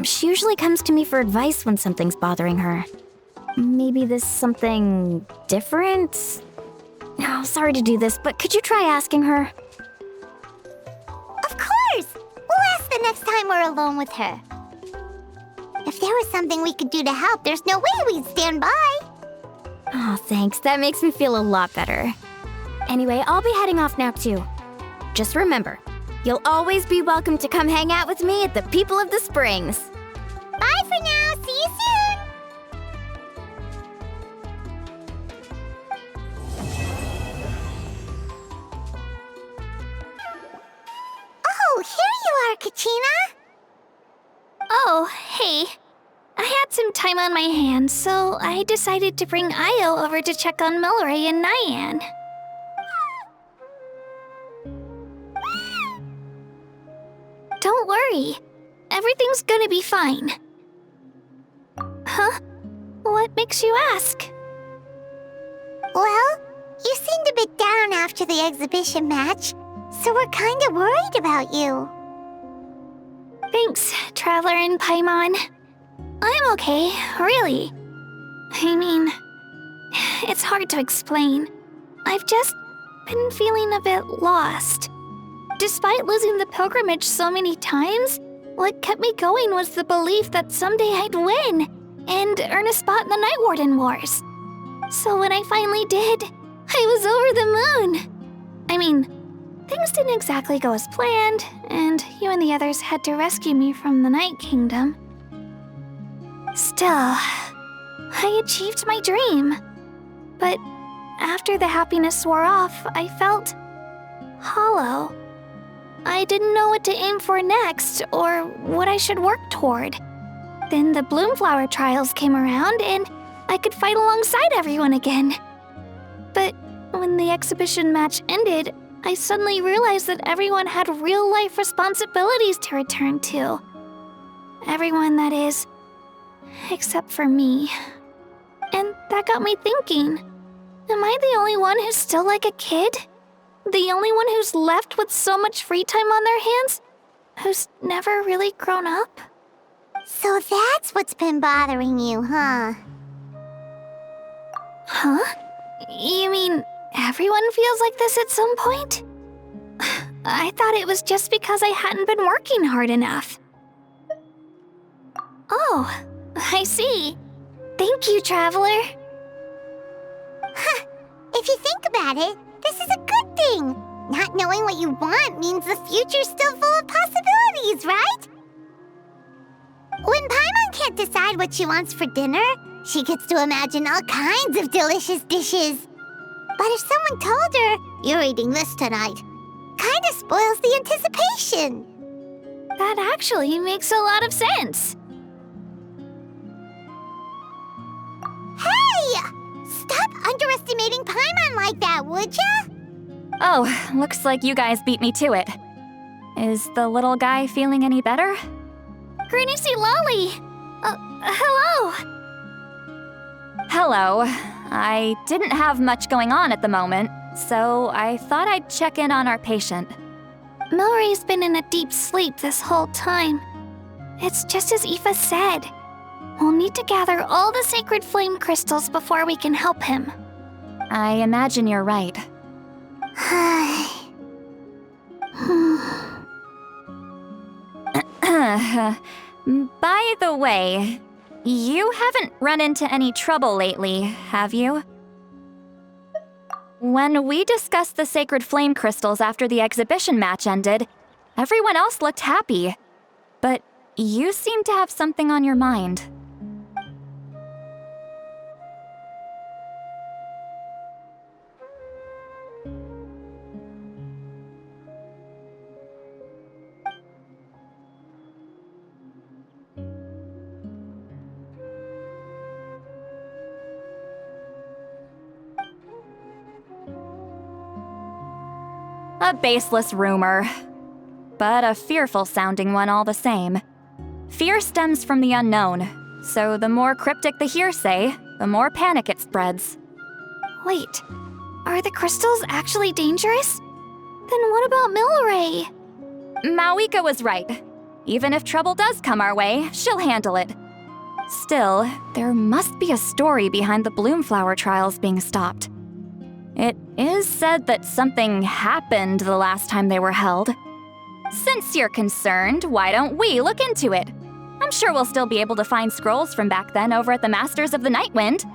She usually comes to me for advice when something's bothering her. Maybe this something different? Oh, sorry to do this, but could you try asking her? Of course! We'll ask the next time we're alone with her. If there was something we could do to help, there's no way we'd stand by. Oh, thanks. That makes me feel a lot better. Anyway, I'll be heading off now too. Just remember, you'll always be welcome to come hang out with me at the People of the Springs. Bye for now. See you soon. Oh, here you are, Kachina. Oh, hey. I had some time on my hands, so I decided to bring Io over to check on Melray and Nyan. Don't worry. Everything's gonna be fine. Huh? What makes you ask? Well, you seemed a bit down after the exhibition match, so we're kinda worried about you. Thanks, Traveler and Paimon. I'm okay, really. I mean, it's hard to explain. I've just been feeling a bit lost. Despite losing the pilgrimage so many times, what kept me going was the belief that someday I'd win and earn a spot in the Night Warden Wars. So when I finally did, I was over the moon. I mean, things didn't exactly go as planned, and you and the others had to rescue me from the Night Kingdom. Still, I achieved my dream. But after the happiness wore off, I felt hollow. I didn't know what to aim for next or what I should work toward. Then the Bloomflower trials came around and I could fight alongside everyone again. But when the exhibition match ended, I suddenly realized that everyone had real-life responsibilities to return to. Everyone, that is, except for me. And that got me thinking, am I the only one who's still like a kid? The only one who's left with so much free time on their hands? Who's never really grown up? So that's what's been bothering you, huh? Huh? You mean everyone feels like this at some point? I thought it was just because I hadn't been working hard enough. Oh, I see. Thank you, Traveler. Huh. If you think about it, this is a good thing. Not knowing what you want means the future's still full of possibilities, right? When Paimon can't decide what she wants for dinner, she gets to imagine all kinds of delicious dishes. But if someone told her, "You're eating this tonight," kinda spoils the anticipation. That actually makes a lot of sense. Hey! Stop underestimating Paimon like that, would ya? Oh, looks like you guys beat me to it. Is the little guy feeling any better? Granny C. Lolly! Hello! Hello. I didn't have much going on at the moment, so I thought I'd check in on our patient. Melray's been in a deep sleep this whole time. It's just as Aoife said. We'll need to gather all the sacred flame crystals before we can help him. I imagine you're right. By the way, you haven't run into any trouble lately, have you? When we discussed the sacred flame crystals after the exhibition match ended, everyone else looked happy. But you seem to have something on your mind. A baseless rumor, but a fearful-sounding one all the same. Fear stems from the unknown, so the more cryptic the hearsay, the more panic it spreads. Wait, Are the crystals actually dangerous? Then what about Milray? Mawika was right. Even if trouble does come our way, she'll handle it. Still, there must be a story behind the Bloomflower trials being stopped. It is said that something happened the last time they were held. Since you're concerned, why don't we look into it? I'm sure we'll still be able to find scrolls from back then over at the Masters of the Nightwind.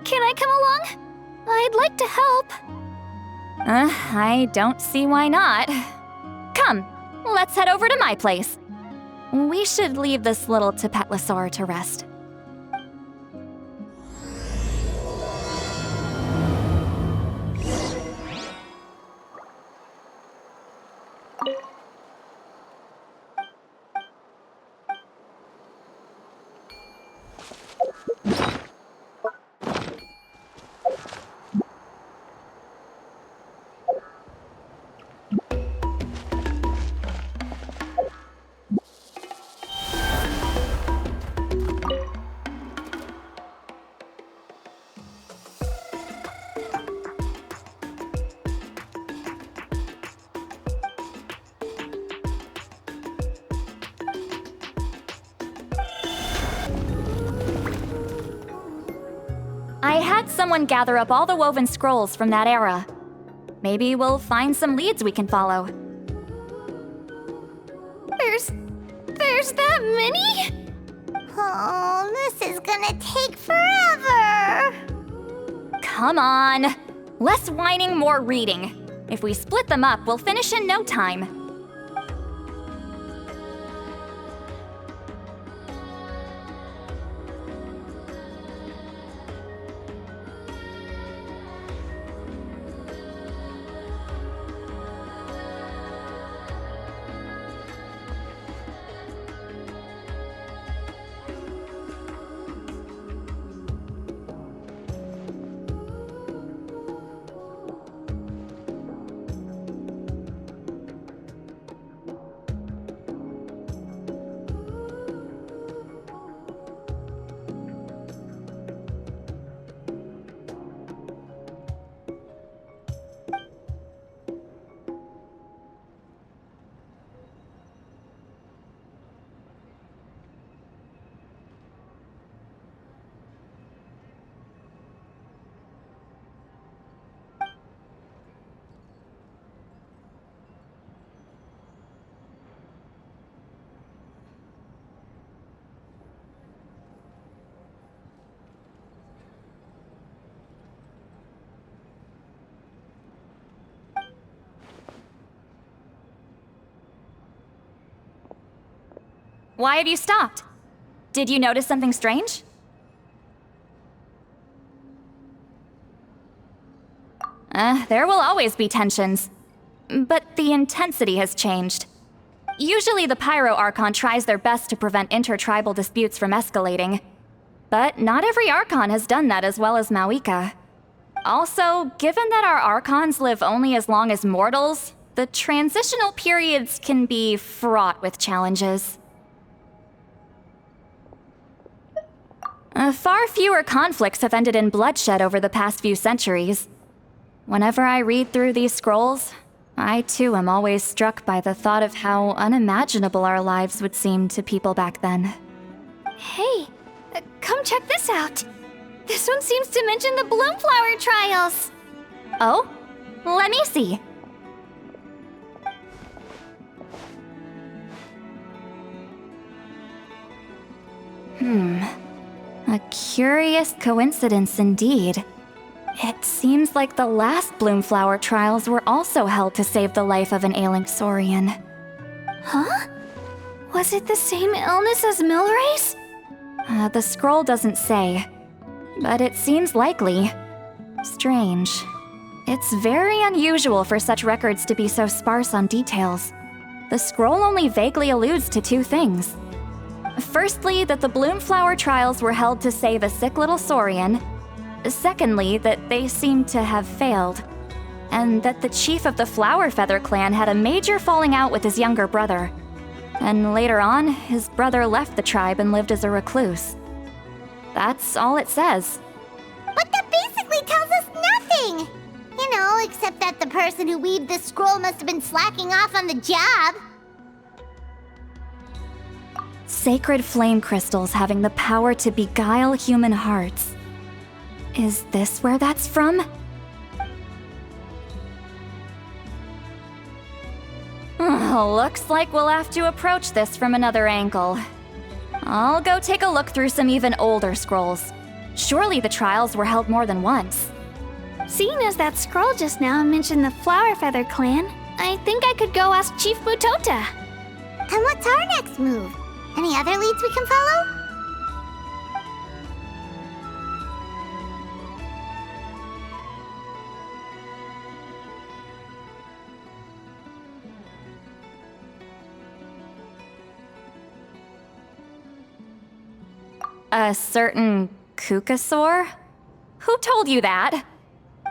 Can I come along? I'd like to help. I don't see why not. Come, let's head over to my place. We should leave this little Tepetlosaur to rest. I had someone gather up all the woven scrolls from that era. Maybe we'll find some leads we can follow. There's that many? Oh, this is gonna take forever. Come on. Less whining, more reading. If we split them up, we'll finish in no time. Why have you stopped? Did you notice something strange? There will always be tensions. But the intensity has changed. Usually the Pyro Archon tries their best to prevent intertribal disputes from escalating. But not every Archon has done that as well as Mawika. Also, given that our Archons live only as long as mortals, the transitional periods can be fraught with challenges. Far fewer conflicts have ended in bloodshed over the past few centuries. Whenever I read through these scrolls, I too am always struck by the thought of how unimaginable our lives would seem to people back then. Hey, come check this out. This one seems to mention the Bloomflower trials. Oh? Let me see. A curious coincidence indeed. It seems like the last Bloomflower trials were also held to save the life of an ailing Saurian. Huh? Was it the same illness as Milray's? The scroll doesn't say, but it seems likely. Strange. It's very unusual for such records to be so sparse on details. The scroll only vaguely alludes to two things. Firstly, that the Bloomflower trials were held to save a sick little Saurian. Secondly, that they seem to have failed. And that the chief of the Flower Feather clan had a major falling out with his younger brother. And later on, his brother left the tribe and lived as a recluse. That's all it says. But that basically tells us nothing! You know, except that the person who weaved this scroll must have been slacking off on the job. Sacred flame crystals having the power to beguile human hearts. Is this where that's from? Looks like we'll have to approach this from another angle. I'll go take a look through some even older scrolls. Surely the trials were held more than once. Seeing as that scroll just now mentioned the Flower Feather clan, I think I could go ask Chief Mutota. And what's our next move? Any other leads we can follow? A certain Kukasaur? Who told you that?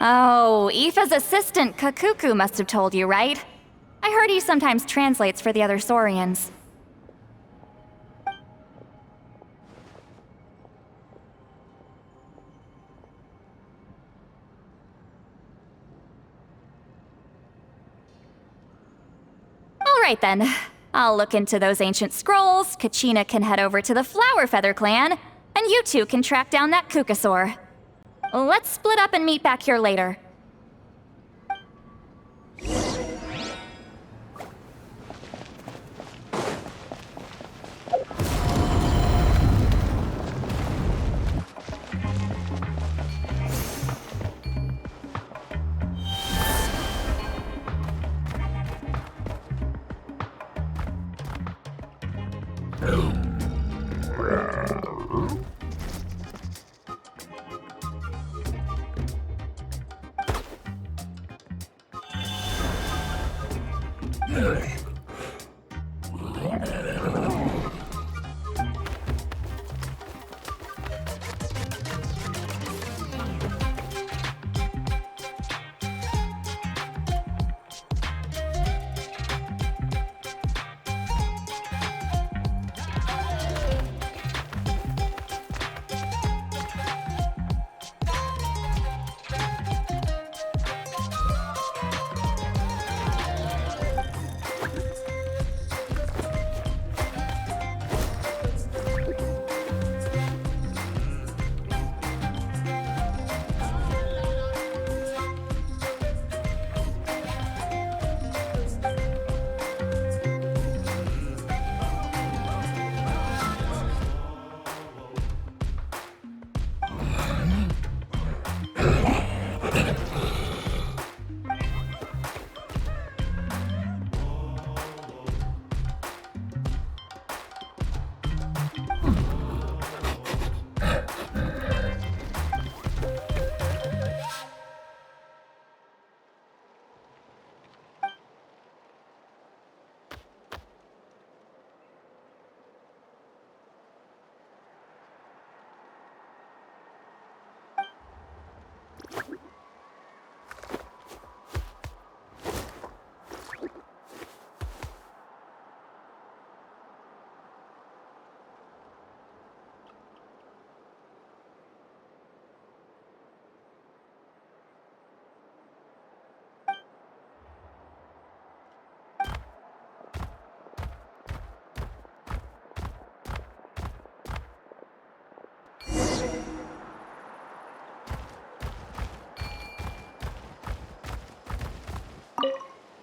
Oh, Aoife's assistant, Kakuku, must have told you, right? I heard he sometimes translates for the other Saurians. All right then. I'll look into those ancient scrolls, Kachina can head over to the Flower Feather clan, and you two can track down that Kukasaur. Let's split up and meet back here later.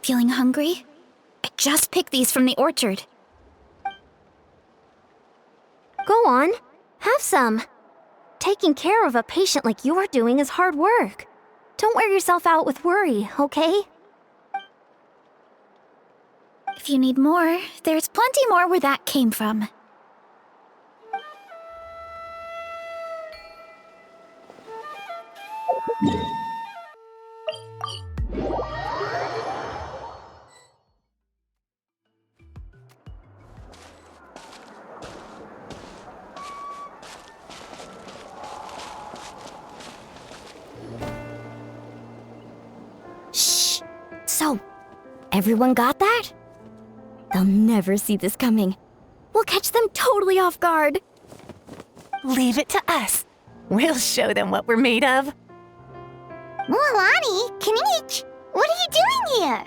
Feeling hungry? I just picked these from the orchard. Go on, have some. Taking care of a patient like you're doing is hard work. Don't wear yourself out with worry, okay? If you need more, there's plenty more where that came from. Shh. So, everyone got that? They'll never see this coming. We'll catch them totally off guard. Leave it to us. We'll show them what we're made of. Mualani, Kinich, what are you doing here?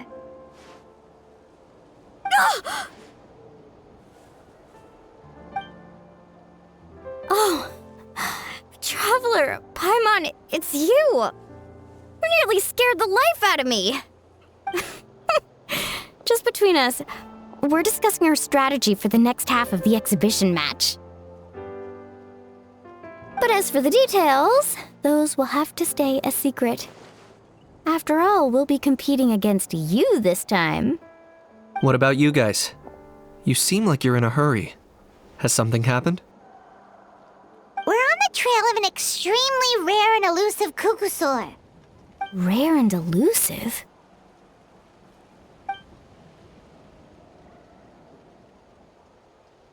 Oh, Traveler, Paimon, it's you! You nearly scared the life out of me! Just between us, we're discussing our strategy for the next half of the exhibition match. But as for the details, those will have to stay a secret. After all, we'll be competing against you this time. What about you guys? You seem like you're in a hurry. Has something happened? We're on the trail of an extremely rare and elusive Kukusaur. Rare and elusive?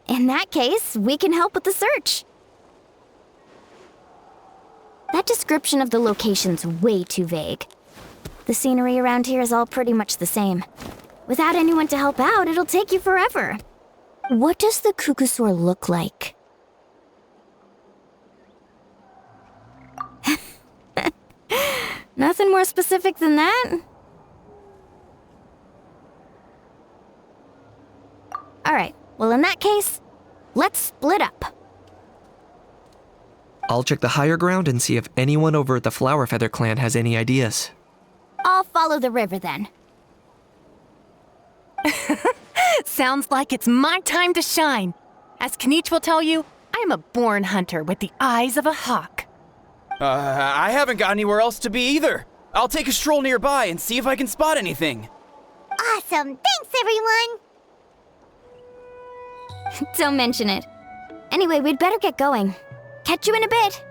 In that case, we can help with the search. That description of the location's way too vague. The scenery around here is all pretty much the same. Without anyone to help out, it'll take you forever. What does the Kukusaur look like? Nothing more specific than that? Alright, well in that case, let's split up. I'll check the higher ground and see if anyone over at the Flower Feather clan has any ideas. I'll follow the river then. Sounds like it's my time to shine. As Kinich will tell you, I'm a born hunter with the eyes of a hawk. I haven't got anywhere else to be either. I'll take a stroll nearby and see if I can spot anything. Awesome, thanks everyone! Don't mention it. Anyway, we'd better get going. Catch you in a bit.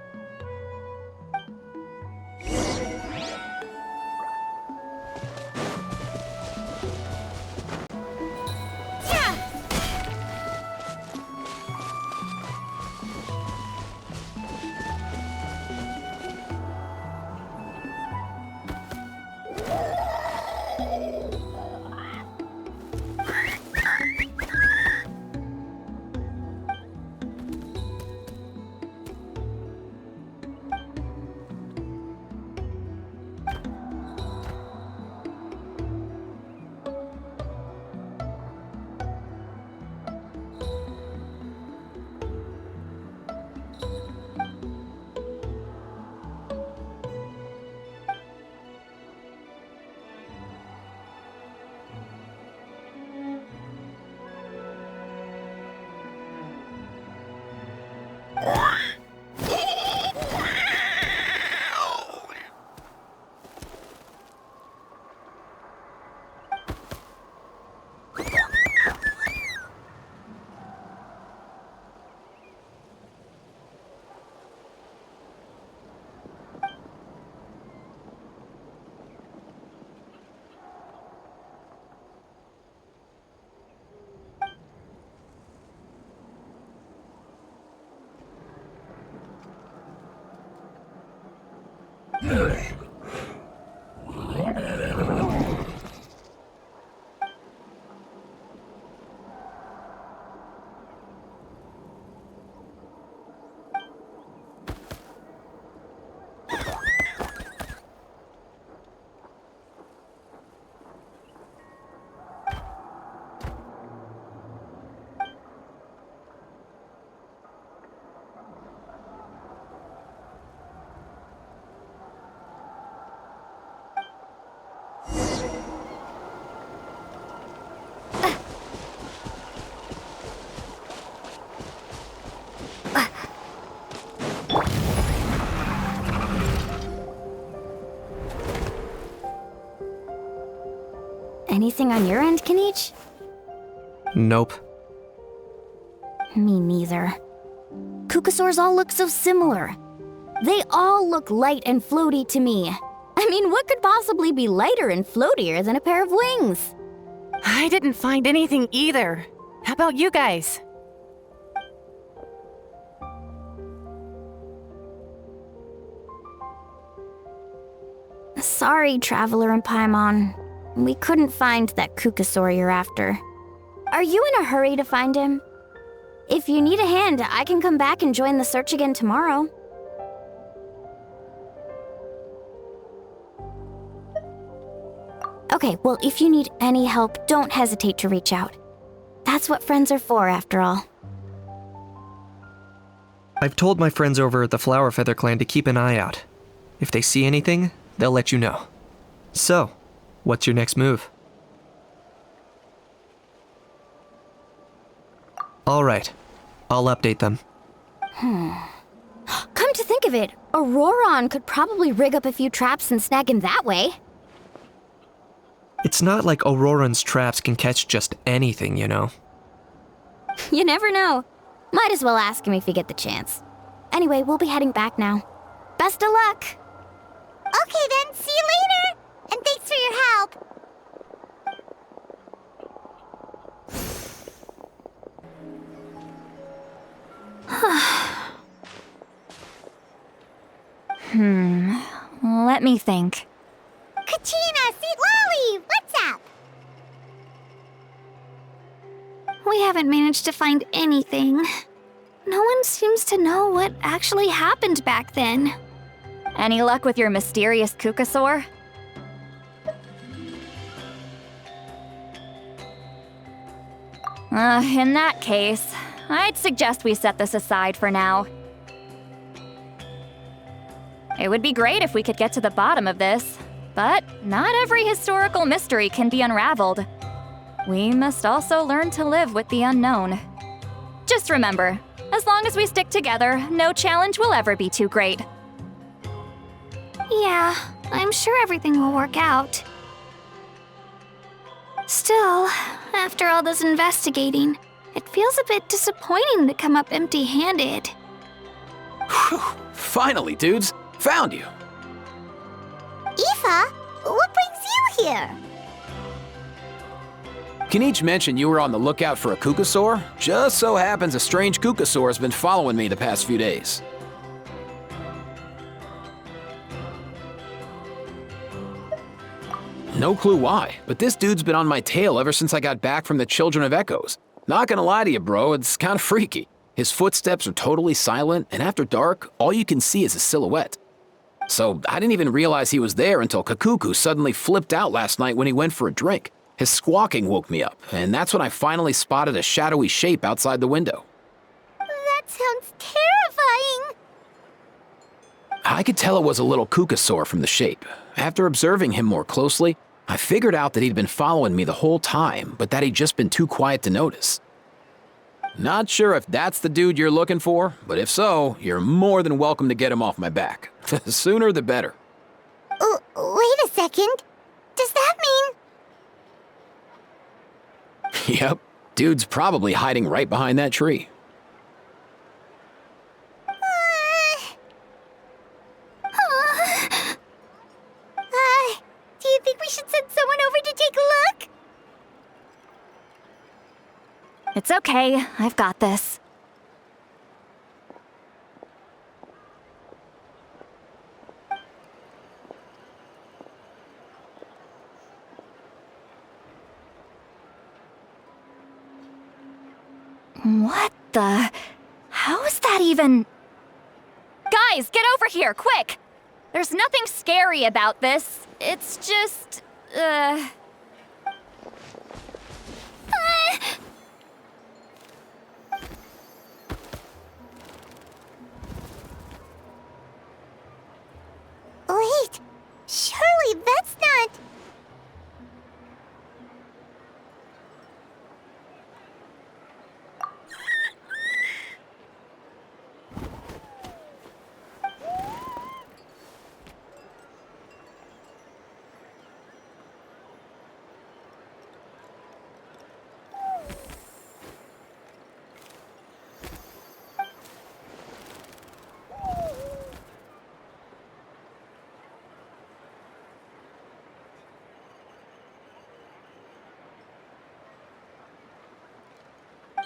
Anything on your end, Kinich? Nope. Me neither. Kukusaurs all look so similar. They all look light and floaty to me. I mean, what could possibly be lighter and floatier than a pair of wings? I didn't find anything either. How about you guys? Sorry, Traveler and Paimon. We couldn't find that Kukusaur you're after. Are you in a hurry to find him? If you need a hand, I can come back and join the search again tomorrow. Okay, well, if you need any help, don't hesitate to reach out. That's what friends are for, after all. I've told my friends over at the Flower Feather Clan to keep an eye out. If they see anything, they'll let you know. So, what's your next move? All right, I'll update them. Come to think of it, Auroron could probably rig up a few traps and snag him that way. It's not like Auroran's traps can catch just anything, you know. You never know. Might as well ask him if you get the chance. Anyway, we'll be heading back now. Best of luck! Okay then, see you later! And thanks for your help! Let me think. Kachina, Seat Lolly, what's up? We haven't managed to find anything. No one seems to know what actually happened back then. Any luck with your mysterious Kukasaur? In that case, I'd suggest we set this aside for now. It would be great if we could get to the bottom of this, but not every historical mystery can be unraveled. We must also learn to live with the unknown. Just remember, as long as we stick together, no challenge will ever be too great. Yeah, I'm sure everything will work out. Still, after all this investigating, it feels a bit disappointing to come up empty-handed. Whew, finally, dudes. Found you. Aoife, what brings you here? Kinich mentioned you were on the lookout for a Kukasaur. Just so happens a strange Kukasaur has been following me the past few days. No clue why, but this dude's been on my tail ever since I got back from the Children of Echoes. Not gonna lie to you, bro, it's kinda freaky. His footsteps are totally silent, and after dark, all you can see is his silhouette. So I didn't even realize he was there until Kakuku suddenly flipped out last night when he went for a drink. His squawking woke me up, and that's when I finally spotted a shadowy shape outside the window. That sounds terrifying! I could tell it was a little Kukasaur from the shape. After observing him more closely, I figured out that he'd been following me the whole time, but that he'd just been too quiet to notice. Not sure if that's the dude you're looking for, but if so, you're more than welcome to get him off my back. The sooner the better. Wait a second. Does that mean... Yep, dude's probably hiding right behind that tree. Do you think we should send someone over to take a look? It's okay, I've got this. What the? How is that even? Guys, get over here, quick! There's nothing scary about this. It's just, Wait, surely that's not...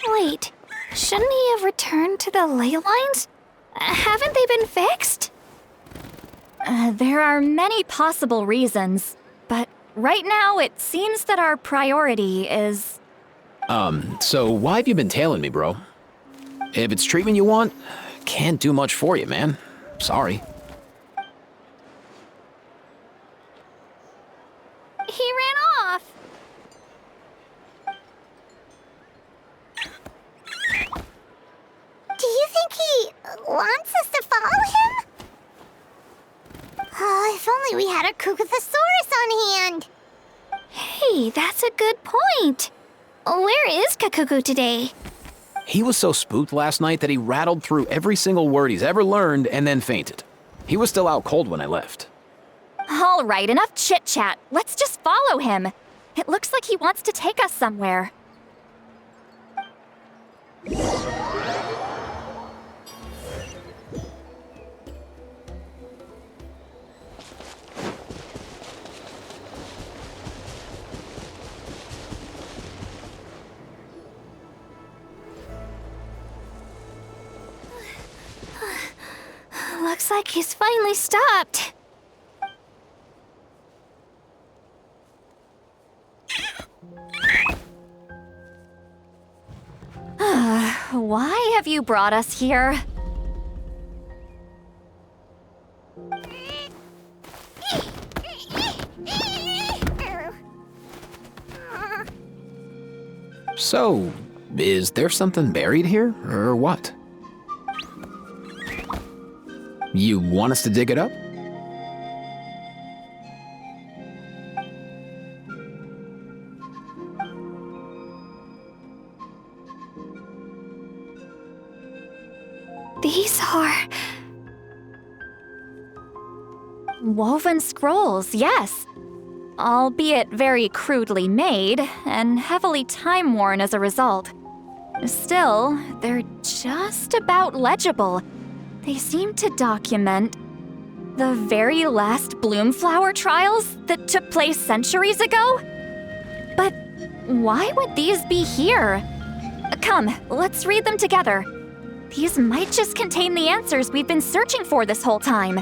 Wait, shouldn't he have returned to the ley lines? Haven't they been fixed? There are many possible reasons, but right now it seems that our priority is... So why have you been tailing me, bro? If it's treatment you want, can't do much for you, man. Sorry. He ran off. Do you think he wants us to follow him? Oh, if only we had a Kukuthosaurus on hand. Hey, that's a good point. Where is Kakuku today? He was so spooked last night that he rattled through every single word he's ever learned and then fainted. He was still out cold when I left. All right, enough chit-chat. Let's just follow him. It looks like he wants to take us somewhere. Looks like he's finally stopped. Why have you brought us here? So, is there something buried here, or what? You want us to dig it up? These are... Woven scrolls, yes. Albeit very crudely made, and heavily time-worn as a result. Still, they're just about legible. They seem to document the very last Bloomflower trials that took place centuries ago? But why would these be here? Come, let's read them together. These might just contain the answers we've been searching for this whole time.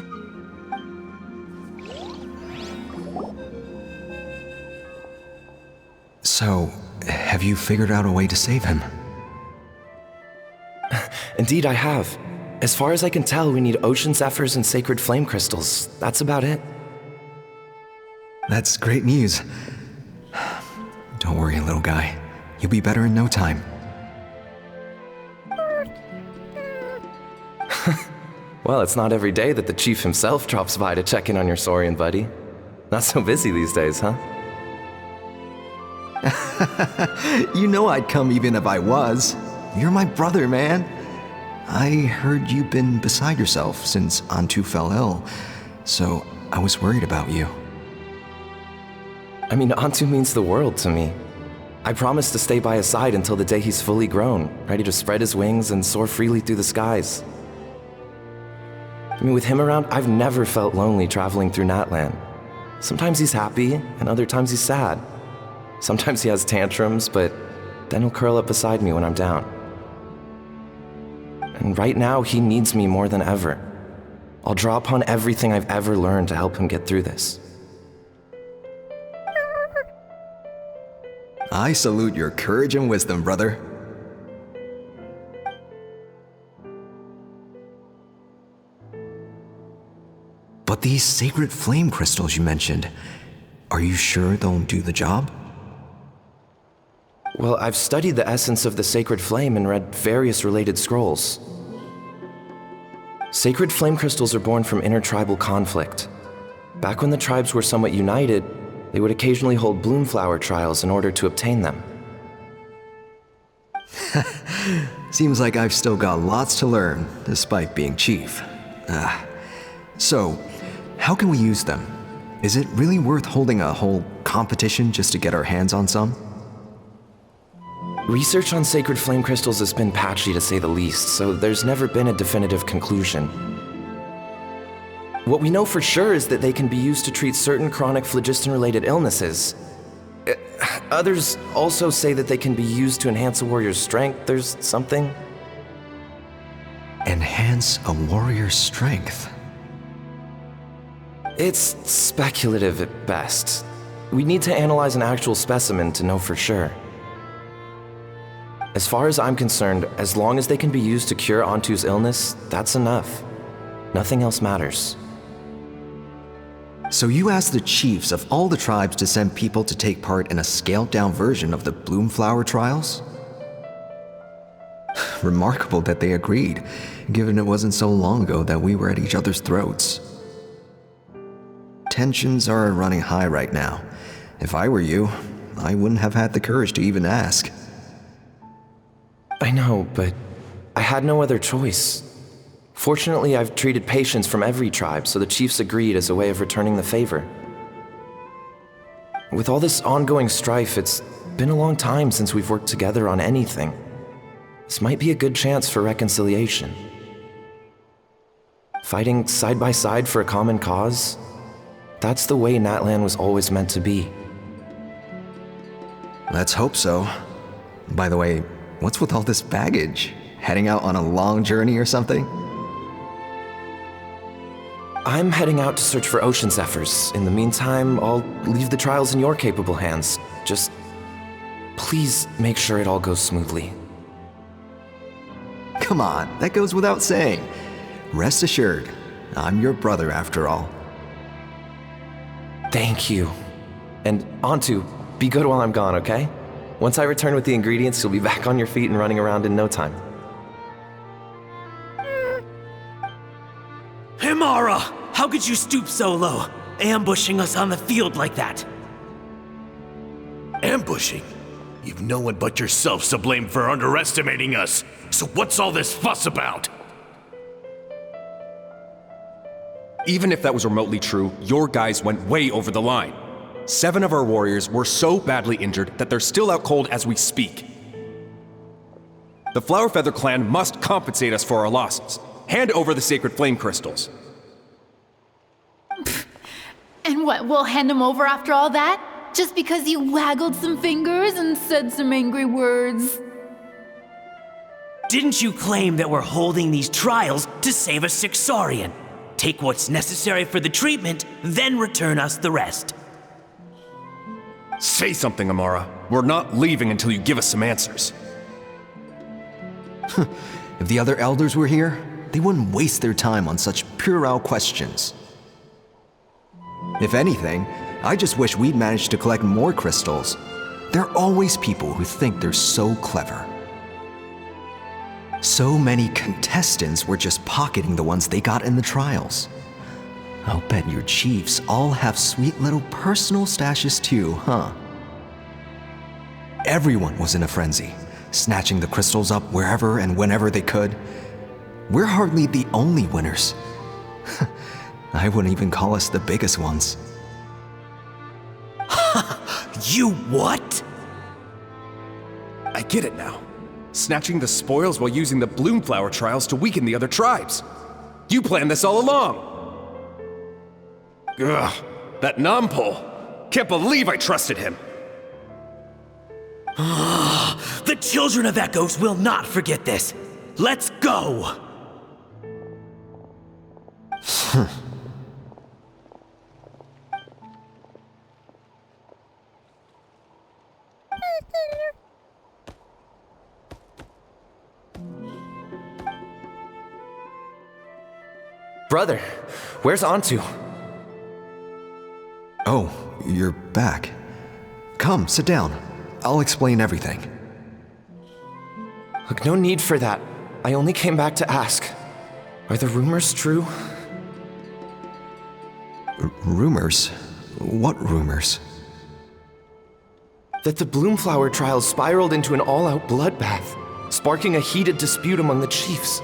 So, have you figured out a way to save him? Indeed, I have. As far as I can tell, we need ocean zephyrs and sacred flame crystals. That's about it. That's great news. Don't worry, little guy. You'll be better in no time. Well, it's not every day that the chief himself drops by to check in on your Saurian buddy. Not so busy these days, huh? You know I'd come even if I was. You're my brother, man. I heard you've been beside yourself since Antu fell ill, so I was worried about you. I mean, Antu means the world to me. I promised to stay by his side until the day he's fully grown, ready to spread his wings and soar freely through the skies. I mean, with him around, I've never felt lonely traveling through Natlan. Sometimes he's happy, and other times he's sad. Sometimes he has tantrums, but then he'll curl up beside me when I'm down. And right now, he needs me more than ever. I'll draw upon everything I've ever learned to help him get through this. I salute your courage and wisdom, brother. But these sacred flame crystals you mentioned, are you sure they'll do the job? Well, I've studied the essence of the sacred flame and read various related scrolls. Sacred flame crystals are born from intertribal conflict. Back when the tribes were somewhat united, they would occasionally hold Bloomflower trials in order to obtain them. Seems like I've still got lots to learn, despite being chief. So, how can we use them? Is it really worth holding a whole competition just to get our hands on some? Research on sacred flame crystals has been patchy to say the least, so there's never been a definitive conclusion. What we know for sure is that they can be used to treat certain chronic phlogiston-related illnesses. Others also say that they can be used to enhance a warrior's strength. There's something. Enhance a warrior's strength? It's speculative at best. We need to analyze an actual specimen to know for sure. As far as I'm concerned, as long as they can be used to cure Antu's illness, that's enough. Nothing else matters. So you asked the chiefs of all the tribes to send people to take part in a scaled-down version of the Bloomflower trials? Remarkable that they agreed, given it wasn't so long ago that we were at each other's throats. Tensions are running high right now. If I were you, I wouldn't have had the courage to even ask. I know, but I had no other choice. Fortunately, I've treated patients from every tribe, so the chiefs agreed as a way of returning the favor. With all this ongoing strife, it's been a long time since we've worked together on anything. This might be a good chance for reconciliation. Fighting side by side for a common cause, that's the way Natlan was always meant to be. Let's hope so. By the way, what's with all this baggage? Heading out on a long journey or something? I'm heading out to search for Ocean Zephyrs. In the meantime, I'll leave the trials in your capable hands. Just please make sure it all goes smoothly. Come on, that goes without saying. Rest assured, I'm your brother after all. Thank you. And Antu, be good while I'm gone, okay? Once I return with the ingredients, you'll be back on your feet and running around in no time. Himara! How could you stoop so low, ambushing us on the field like that? Ambushing? You've no one but yourself to blame for underestimating us. So what's all this fuss about? Even if that was remotely true, your guys went way over the line. 7 of our warriors were so badly injured that they're still out cold as we speak. The Flowerfeather clan must compensate us for our losses. Hand over the sacred flame crystals. And what, we'll hand them over after all that? Just because you waggled some fingers and said some angry words? Didn't you claim that we're holding these trials to save a sick Saurian? Take what's necessary for the treatment, then return us the rest. Say something, Amara. We're not leaving until you give us some answers. If the other elders were here, they wouldn't waste their time on such puerile questions. If anything, I just wish we'd managed to collect more crystals. There are always people who think they're so clever. So many contestants were just pocketing the ones they got in the trials. I'll bet your chiefs all have sweet little personal stashes too, huh? Everyone was in a frenzy, snatching the crystals up wherever and whenever they could. We're hardly the only winners. I wouldn't even call us the biggest ones. You what? I get it now. Snatching the spoils while using the Bloomflower trials to weaken the other tribes. You planned this all along. Ugh, that Nampol. Can't believe I trusted him. The children of Echoes will not forget this. Let's go! Brother, where's Antu? Oh, you're back. Come, sit down. I'll explain everything. Look, no need for that. I only came back to ask. Are the rumors true? Rumors? What rumors? That the Bloomflower trials spiraled into an all-out bloodbath, sparking a heated dispute among the chiefs.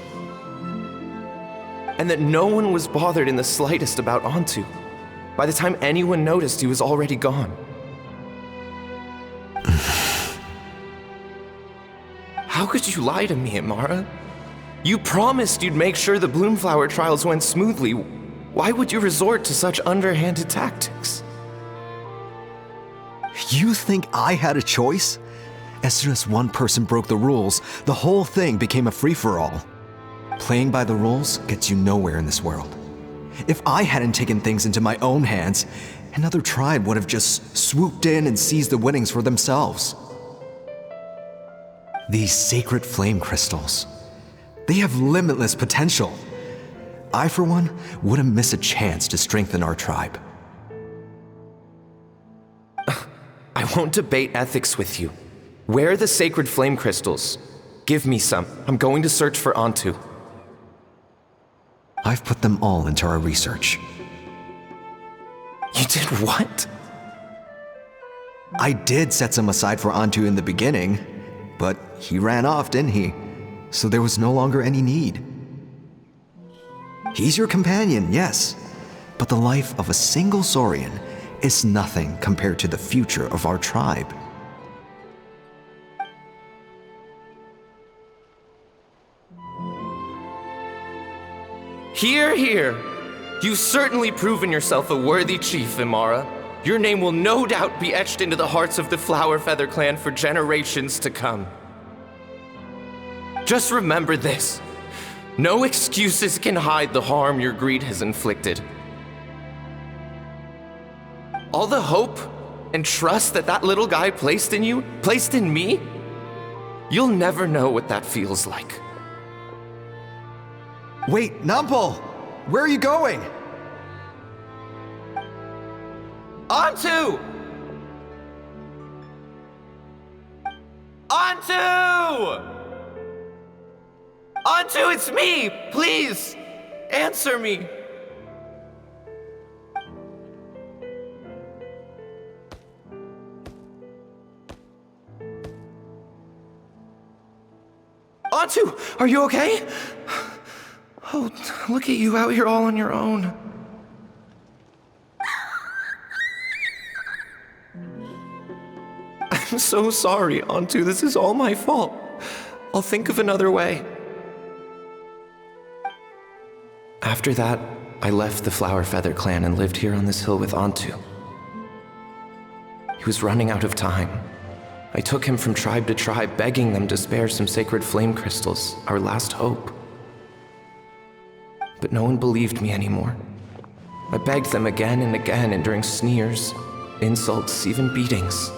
And that no one was bothered in the slightest about Antu. By the time anyone noticed, he was already gone. How could you lie to me, Amara? You promised you'd make sure the Bloomflower trials went smoothly. Why would you resort to such underhanded tactics? You think I had a choice? As soon as one person broke the rules, the whole thing became a free-for-all. Playing by the rules gets you nowhere in this world. If I hadn't taken things into my own hands, another tribe would have just swooped in and seized the winnings for themselves. These sacred flame crystals. They have limitless potential. I, for one, wouldn't miss a chance to strengthen our tribe. I won't debate ethics with you. Where are the sacred flame crystals? Give me some. I'm going to search for Antu. I've put them all into our research. You did what? I did set some aside for Antu in the beginning, but he ran off, didn't he? So there was no longer any need. He's your companion, yes, but the life of a single Saurian is nothing compared to the future of our tribe. Hear, hear. You've certainly proven yourself a worthy chief, Imara. Your name will no doubt be etched into the hearts of the Flower Feather clan for generations to come. Just remember this. No excuses can hide the harm your greed has inflicted. All the hope and trust that little guy placed in you, placed in me, you'll never know what that feels like. Wait, Nampo! Where are you going? Antu! Antu! Antu, it's me! Please, answer me! Antu, are you okay? Oh, look at you out here all on your own. I'm so sorry, Antu. This is all my fault. I'll think of another way. After that, I left the Flower Feather clan and lived here on this hill with Antu. He was running out of time. I took him from tribe to tribe, begging them to spare some sacred flame crystals, our last hope. But no one believed me anymore. I begged them again and again, enduring sneers, insults, even beatings.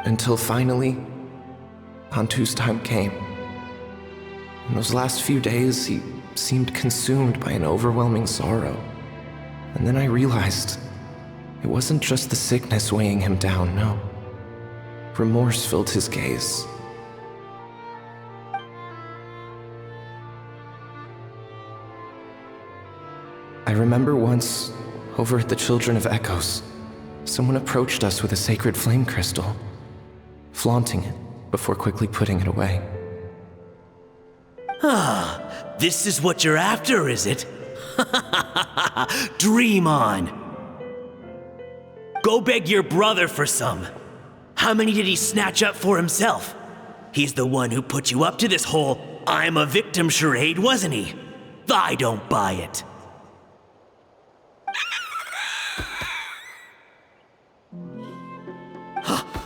Until finally, Antu's time came. In those last few days, he seemed consumed by an overwhelming sorrow. And then I realized it wasn't just the sickness weighing him down, no. Remorse filled his gaze. I remember once, over at the Children of Echoes, someone approached us with a sacred flame crystal, flaunting it before quickly putting it away. Ah, this is what you're after, is it? Dream on. Go beg your brother for some. How many did he snatch up for himself? He's the one who put you up to this whole I'm a victim charade, wasn't he? I don't buy it.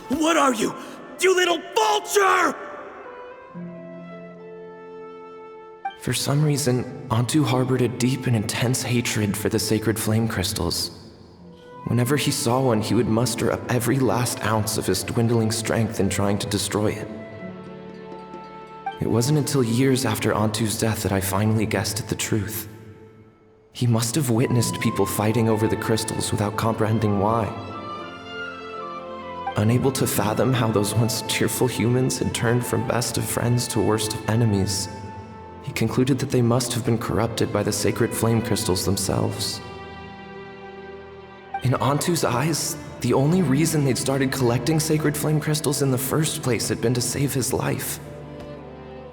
What are you? You little vulture! For some reason, Antu harbored a deep and intense hatred for the sacred flame crystals. Whenever he saw one, he would muster up every last ounce of his dwindling strength in trying to destroy it. It wasn't until years after Antu's death that I finally guessed at the truth. He must have witnessed people fighting over the crystals without comprehending why. Unable to fathom how those once cheerful humans had turned from best of friends to worst of enemies, he concluded that they must have been corrupted by the sacred flame crystals themselves. In Antu's eyes, the only reason they'd started collecting sacred flame crystals in the first place had been to save his life.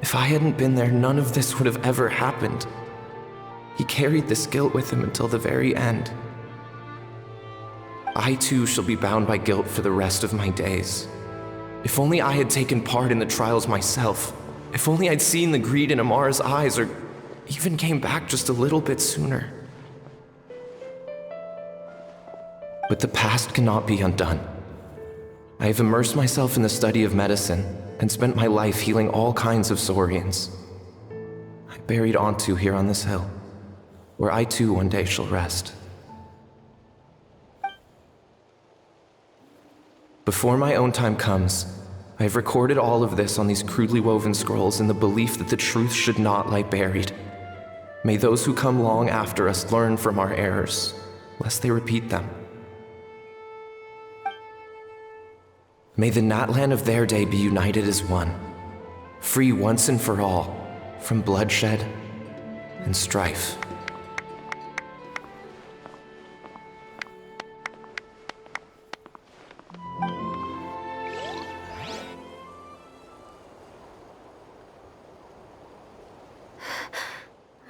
If I hadn't been there, none of this would have ever happened. He carried this guilt with him until the very end. I too shall be bound by guilt for the rest of my days. If only I had taken part in the trials myself. If only I'd seen the greed in Imara's eyes, or even came back just a little bit sooner. But the past cannot be undone. I have immersed myself in the study of medicine and spent my life healing all kinds of Saurians. I buried Antu here on this hill, where I too one day shall rest. Before my own time comes, I have recorded all of this on these crudely woven scrolls in the belief that the truth should not lie buried. May those who come long after us learn from our errors, lest they repeat them. May the Natlan of their day be united as one, free once and for all from bloodshed and strife.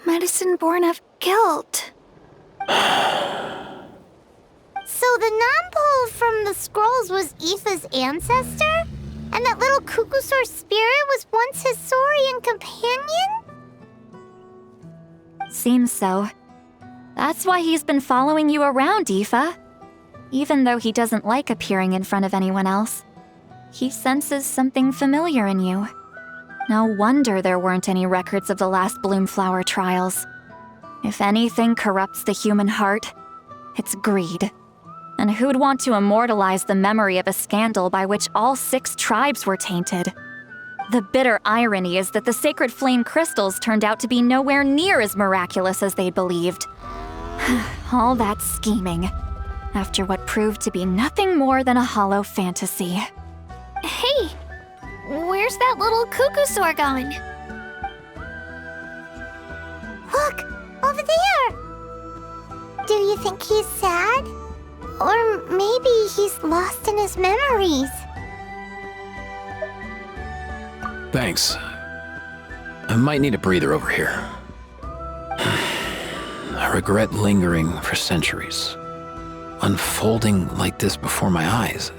Medicine born of guilt. So the non-pole from the scrolls was Aoife's ancestor? And that little Kukusaur spirit was once his Saurian companion? Seems so. That's why he's been following you around, Aoife. Even though he doesn't like appearing in front of anyone else, he senses something familiar in you. No wonder there weren't any records of the last Bloomflower trials. If anything corrupts the human heart, it's greed. And who'd want to immortalize the memory of a scandal by which all 6 tribes were tainted? The bitter irony is that the sacred flame crystals turned out to be nowhere near as miraculous as they'd believed. All that scheming, after what proved to be nothing more than a hollow fantasy. Hey, where's that little Kukusaur going? Look, over there! Do you think he's sad? Or maybe he's lost in his memories? Thanks. I might need a breather over here. I regret lingering for centuries, unfolding like this before my eyes.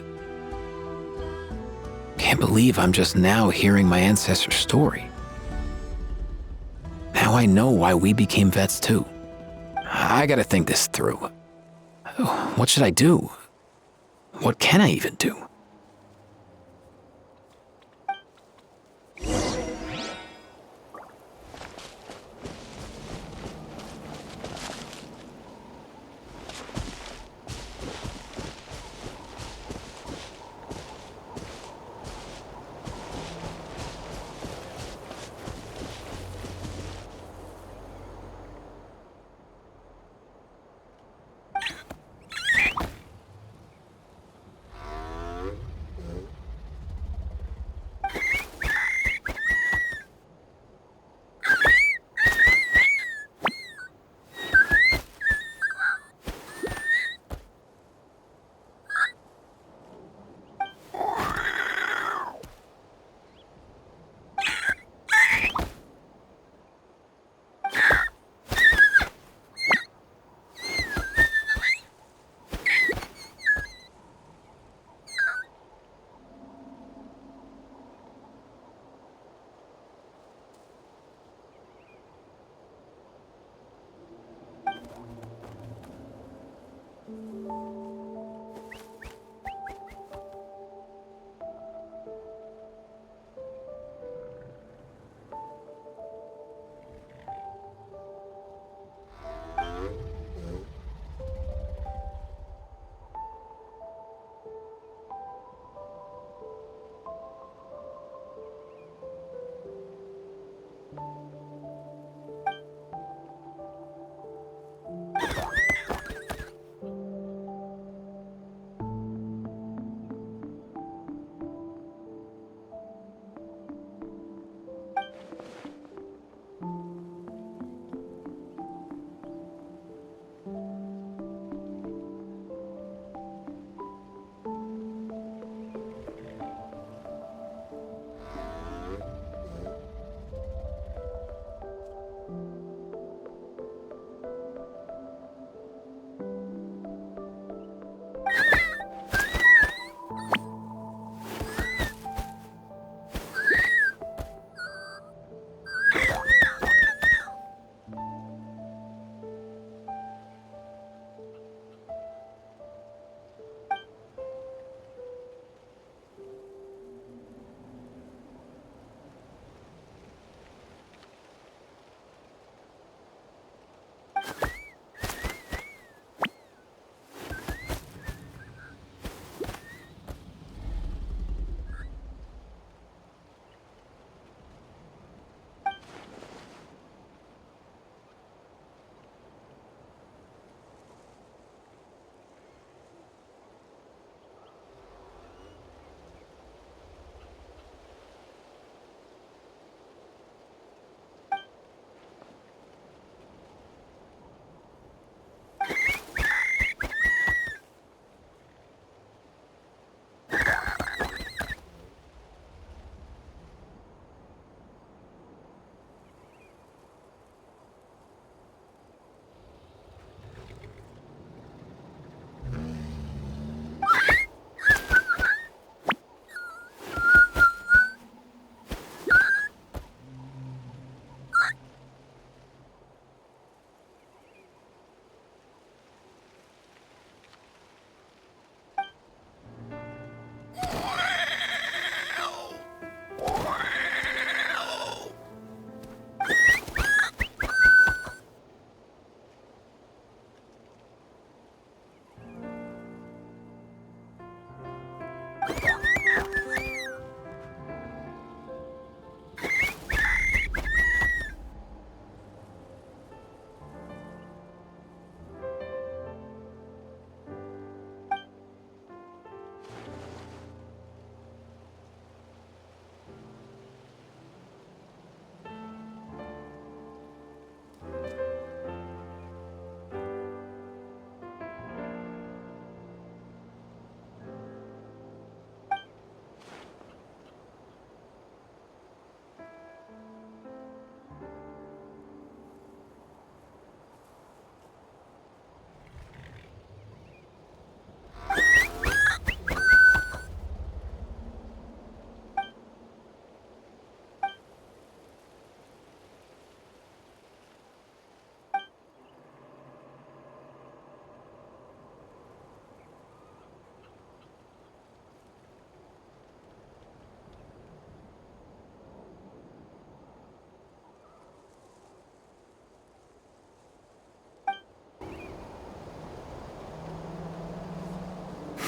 Can't believe I'm just now hearing my ancestor's story. Now I know why we became vets too. I gotta think this through. What should I do? What can I even do?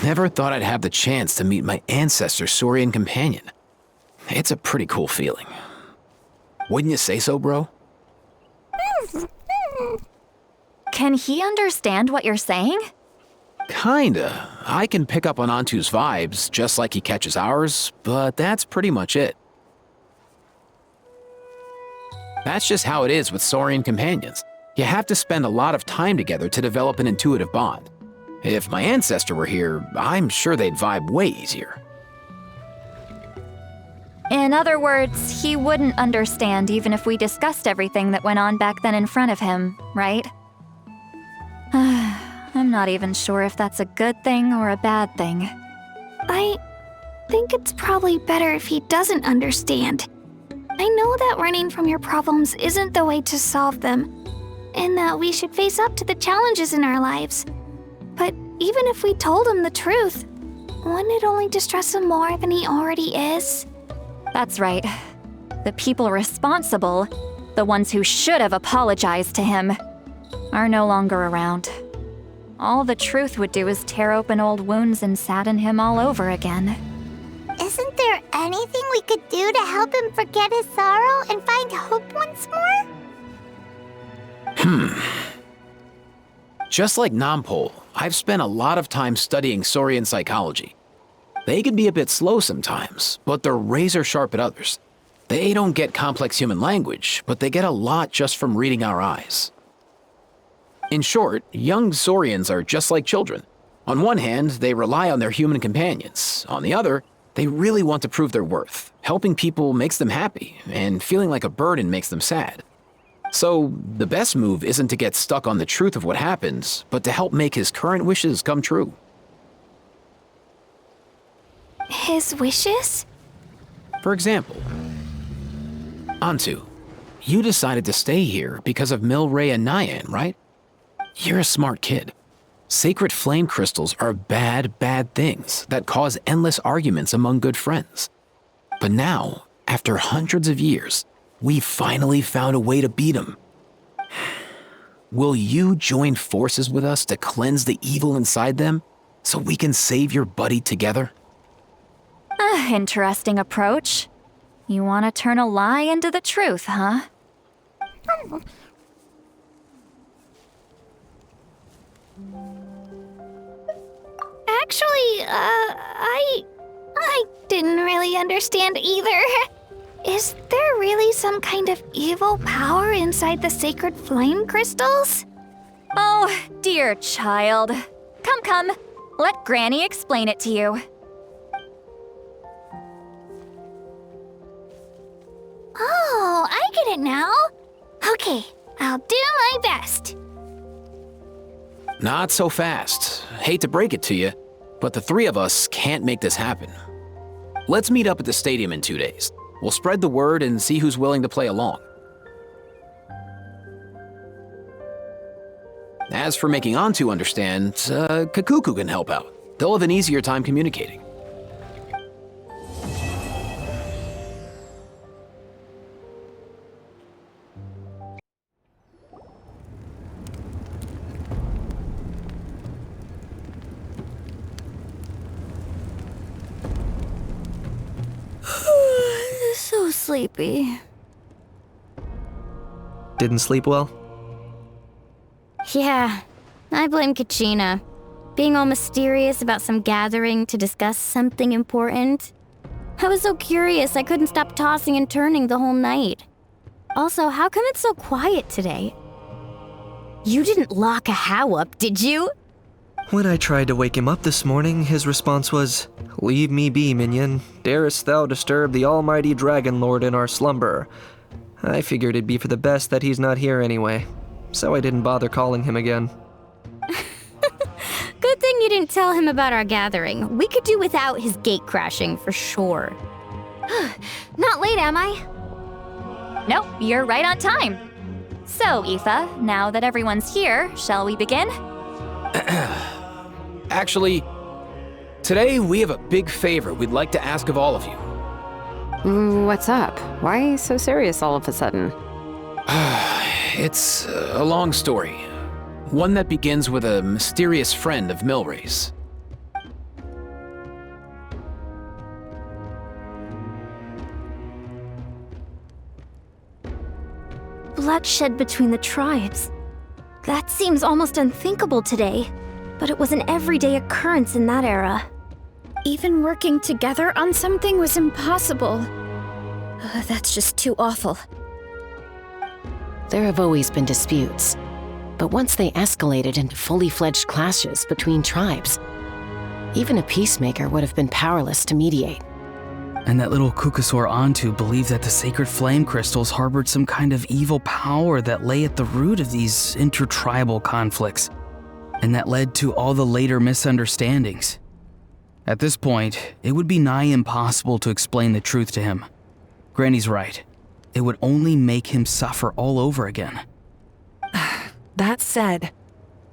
Never thought I'd have the chance to meet my ancestor Saurian companion. It's a pretty cool feeling. Wouldn't you say so, bro? Can he understand what you're saying? Kinda. I can pick up on Antu's vibes, just like he catches ours, but that's pretty much it. That's just how it is with Saurian companions. You have to spend a lot of time together to develop an intuitive bond. If my ancestor were here, I'm sure they'd vibe way easier. In other words, he wouldn't understand even if we discussed everything that went on back then in front of him, right? I'm not even sure if that's a good thing or a bad thing. I think it's probably better if he doesn't understand. I know that running from your problems isn't the way to solve them, and that we should face up to the challenges in our lives. But even if we told him the truth, wouldn't it only distress him more than he already is? That's right. The people responsible, the ones who should have apologized to him, are no longer around. All the truth would do is tear open old wounds and sadden him all over again. Isn't there anything we could do to help him forget his sorrow and find hope once more? Just like Nampol, I've spent a lot of time studying Saurian psychology. They can be a bit slow sometimes, but they're razor sharp at others. They don't get complex human language, but they get a lot just from reading our eyes. In short, young Saurians are just like children. On one hand, they rely on their human companions. On the other, they really want to prove their worth. Helping people makes them happy, and feeling like a burden makes them sad. So, the best move isn't to get stuck on the truth of what happened, but to help make his current wishes come true. His wishes? For example, Antu, you decided to stay here because of Milray and Nyan, right? You're a smart kid. Sacred flame crystals are bad, bad things that cause endless arguments among good friends. But now, after hundreds of years, we finally found a way to beat them. Will you join forces with us to cleanse the evil inside them so we can save your buddy together? Interesting approach. You want to turn a lie into the truth, huh? Actually, I didn't really understand either. Is there really some kind of evil power inside the sacred flame crystals? Oh, dear child. Come. Let Granny explain it to you. Oh, I get it now. Okay, I'll do my best. Not so fast. Hate to break it to you, but the three of us can't make this happen. Let's meet up at the stadium in 2 days. We'll spread the word and see who's willing to play along. As for making Antu understand, Kakuku can help out. They'll have an easier time communicating. So sleepy. Didn't sleep well? Yeah, I blame Kachina. Being all mysterious about some gathering to discuss something important. I was so curious I couldn't stop tossing and turning the whole night. Also, how come it's so quiet today? You didn't lock a How up, did you? When I tried to wake him up this morning, his response was, "Leave me be, minion. Darest thou disturb the almighty Dragon Lord in our slumber?" I figured it'd be for the best that he's not here anyway, so I didn't bother calling him again. Good thing you didn't tell him about our gathering. We could do without his gate crashing for sure. Not late, am I? Nope, you're right on time. So, Aoife, now that everyone's here, shall we begin? Actually, today we have a big favor we'd like to ask of all of you. What's up? Why so serious all of a sudden? It's a long story. One that begins with a mysterious friend of Milray's. Bloodshed between the tribes. That seems almost unthinkable today, but it was an everyday occurrence in that era. Even working together on something was impossible. That's just too awful. There have always been disputes, but once they escalated into fully fledged clashes between tribes, even a peacemaker would have been powerless to mediate. And that little Kukusor Antu believed that the sacred flame crystals harbored some kind of evil power that lay at the root of these intertribal conflicts, and that led to all the later misunderstandings. At this point, it would be nigh impossible to explain the truth to him. Granny's right. It would only make him suffer all over again. That said,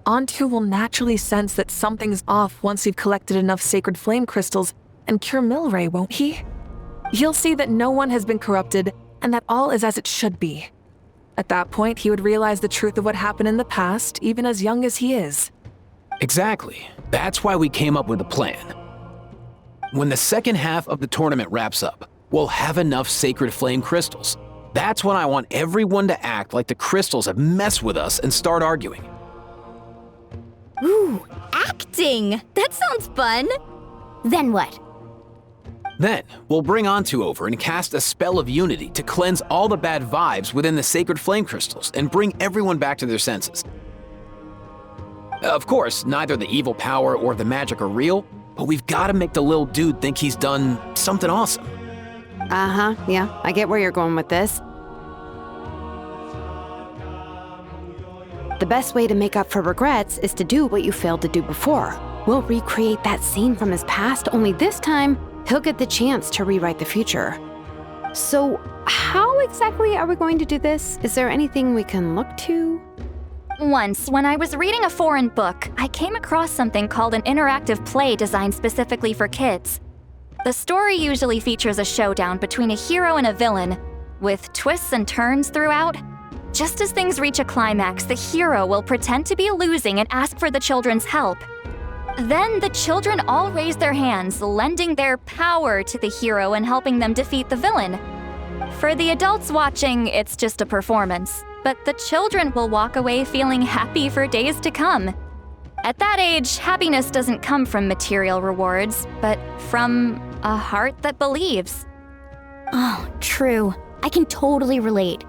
Antu will naturally sense that something's off once we've collected enough sacred flame crystals and cure Milray, won't he? He'll see that no one has been corrupted and that all is as it should be. At that point, he would realize the truth of what happened in the past, even as young as he is. Exactly. That's why we came up with a plan. When the second half of the tournament wraps up, we'll have enough sacred flame crystals. That's when I want everyone to act like the crystals have messed with us and start arguing. Ooh, acting! That sounds fun! Then what? Then, we'll bring Antu over and cast a spell of unity to cleanse all the bad vibes within the sacred flame crystals and bring everyone back to their senses. Of course, neither the evil power or the magic are real, but we've got to make the little dude think he's done something awesome. Yeah, I get where you're going with this. The best way to make up for regrets is to do what you failed to do before. We'll recreate that scene from his past, only this time, he'll get the chance to rewrite the future. So, how exactly are we going to do this? Is there anything we can look to? Once, when I was reading a foreign book, I came across something called an interactive play designed specifically for kids. The story usually features a showdown between a hero and a villain, with twists and turns throughout. Just as things reach a climax, the hero will pretend to be losing and ask for the children's help. Then the children all raise their hands, lending their power to the hero and helping them defeat the villain. For the adults watching, it's just a performance, but the children will walk away feeling happy for days to come. At that age, happiness doesn't come from material rewards, but from a heart that believes. Oh, true. I can totally relate.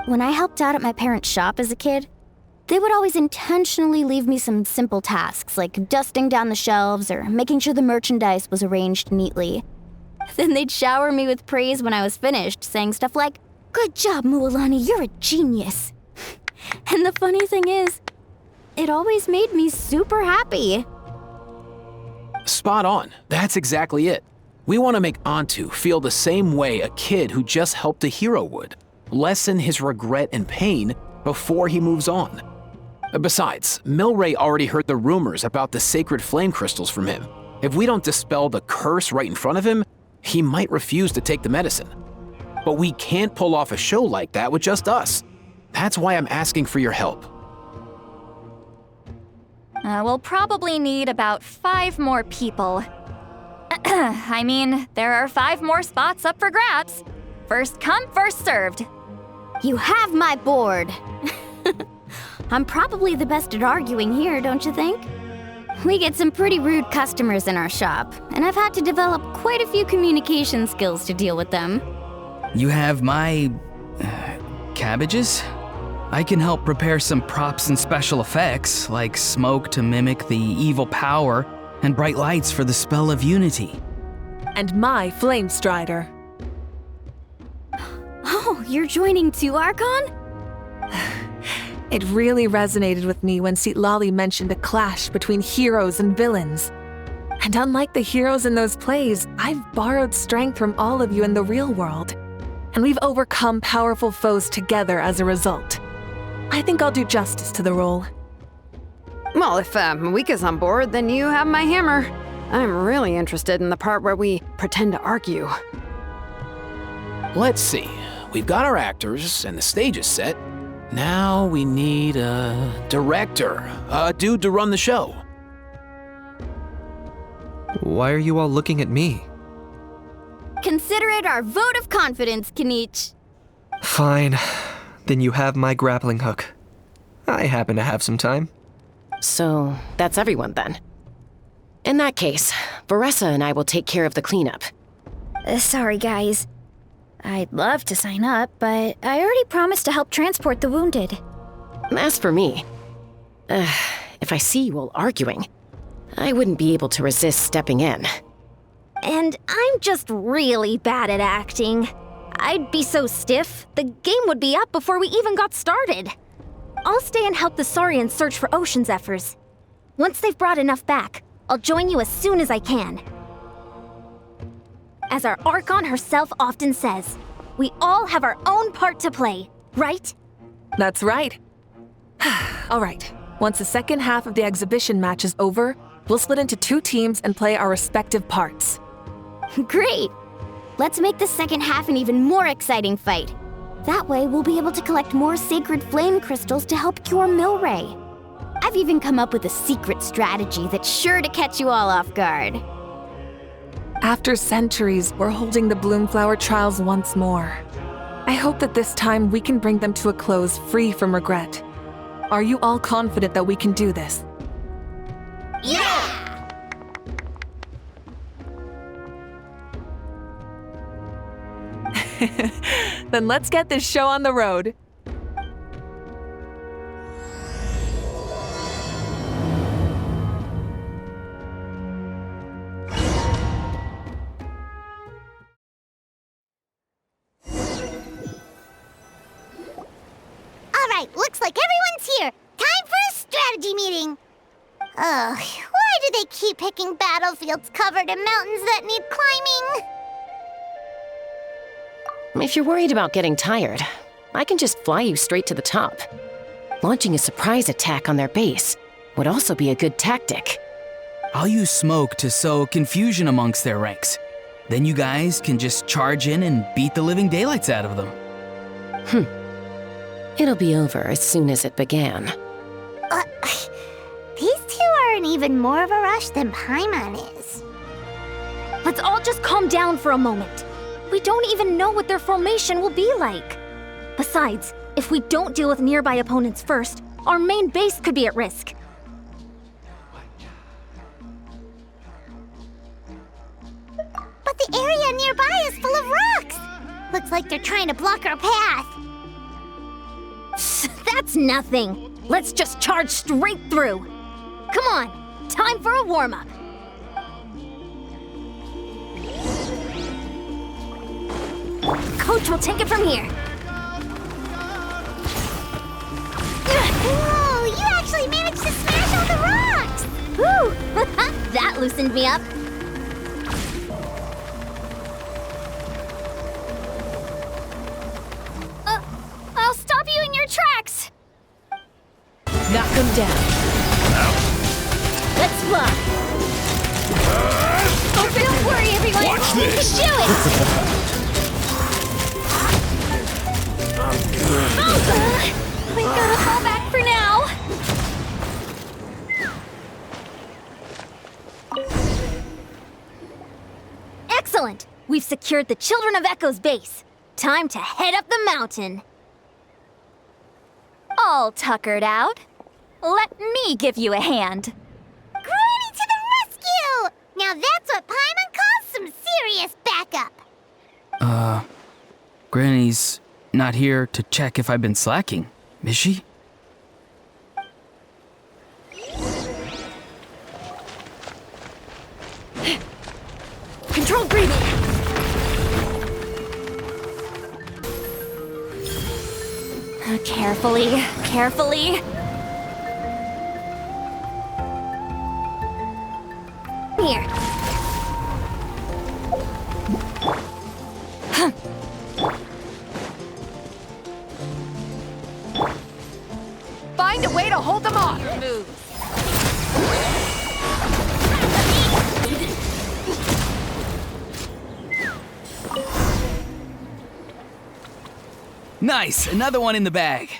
When I helped out at my parents' shop as a kid, they would always intentionally leave me some simple tasks like dusting down the shelves or making sure the merchandise was arranged neatly. Then they'd shower me with praise when I was finished, saying stuff like, "Good job, Mualani, you're a genius." And the funny thing is, it always made me super happy. Spot on. That's exactly it. We want to make Antu feel the same way a kid who just helped a hero would. Lessen his regret and pain before he moves on. Besides, Milray already heard the rumors about the sacred flame crystals from him. If we don't dispel the curse right in front of him, he might refuse to take the medicine. But we can't pull off a show like that with just us. That's why I'm asking for your help. We'll probably need about 5 more people. I mean, there are 5 more spots up for grabs. First come, first served. You have my board. I'm probably the best at arguing here, don't you think? We get some pretty rude customers in our shop, and I've had to develop quite a few communication skills to deal with them. You have my... cabbages? I can help prepare some props and special effects, like smoke to mimic the evil power, and bright lights for the spell of unity. And my flame strider. Oh, you're joining too, Archon? It really resonated with me when Citlali mentioned a clash between heroes and villains. And unlike the heroes in those plays, I've borrowed strength from all of you in the real world. And we've overcome powerful foes together as a result. I think I'll do justice to the role. Well, if Mawika's on board, then you have my hammer. I'm really interested in the part where we pretend to argue. Let's see. We've got our actors and the stage is set. Now we need a director, a dude to run the show. Why are you all looking at me? Consider it our vote of confidence, Kinich. Fine. Then you have my grappling hook. I happen to have some time. So, that's everyone then. In that case, Varessa and I will take care of the cleanup. Sorry, guys. I'd love to sign up, but I already promised to help transport the wounded. As for me, if I see you all arguing, I wouldn't be able to resist stepping in. And I'm just really bad at acting. I'd be so stiff, the game would be up before we even got started. I'll stay and help the Saurians search for Ocean Zephyrs. Once they've brought enough back, I'll join you as soon as I can. As our Archon herself often says, we all have our own part to play, right? That's right. All right, once the second half of the exhibition match is over, we'll split into 2 teams and play our respective parts. Great! Let's make the second half an even more exciting fight. That way, we'll be able to collect more sacred flame crystals to help cure Milray. I've even come up with a secret strategy that's sure to catch you all off guard. After centuries, we're holding the Bloomflower trials once more. I hope that this time we can bring them to a close free from regret. Are you all confident that we can do this? Yeah! Then let's get this show on the road. Alright, looks like everyone's here. Time for a strategy meeting. Ugh, why do they keep picking battlefields covered in mountains that need climbing? If you're worried about getting tired, I can just fly you straight to the top. Launching a surprise attack on their base would also be a good tactic. I'll use smoke to sow confusion amongst their ranks. Then you guys can just charge in and beat the living daylights out of them. It'll be over as soon as it began. These two are in even more of a rush than Paimon is. Let's all just calm down for a moment. We don't even know what their formation will be like. Besides, if we don't deal with nearby opponents first, our main base could be at risk. But the area nearby is full of rocks. Looks like they're trying to block our path. That's nothing. Let's just charge straight through. Come on, time for a warm-up. Coach will take it from here. Whoa, you actually managed to smash all the rocks! Woo! That loosened me up. I'll stop you in your tracks! Knock him down. Let's fly. Oh, don't worry, everyone! Watch We this. can do it! We gotta fall back for now. Excellent! We've secured the Children of Echo's base. Time to head up the mountain. All tuckered out. Let me give you a hand. Granny to the rescue! Now that's what Paimon calls some serious backup. Granny's not here to check if I've been slacking, is she? Controlled breathing. Carefully, carefully. Here. Find a way to hold them off. Nice, another one in the bag.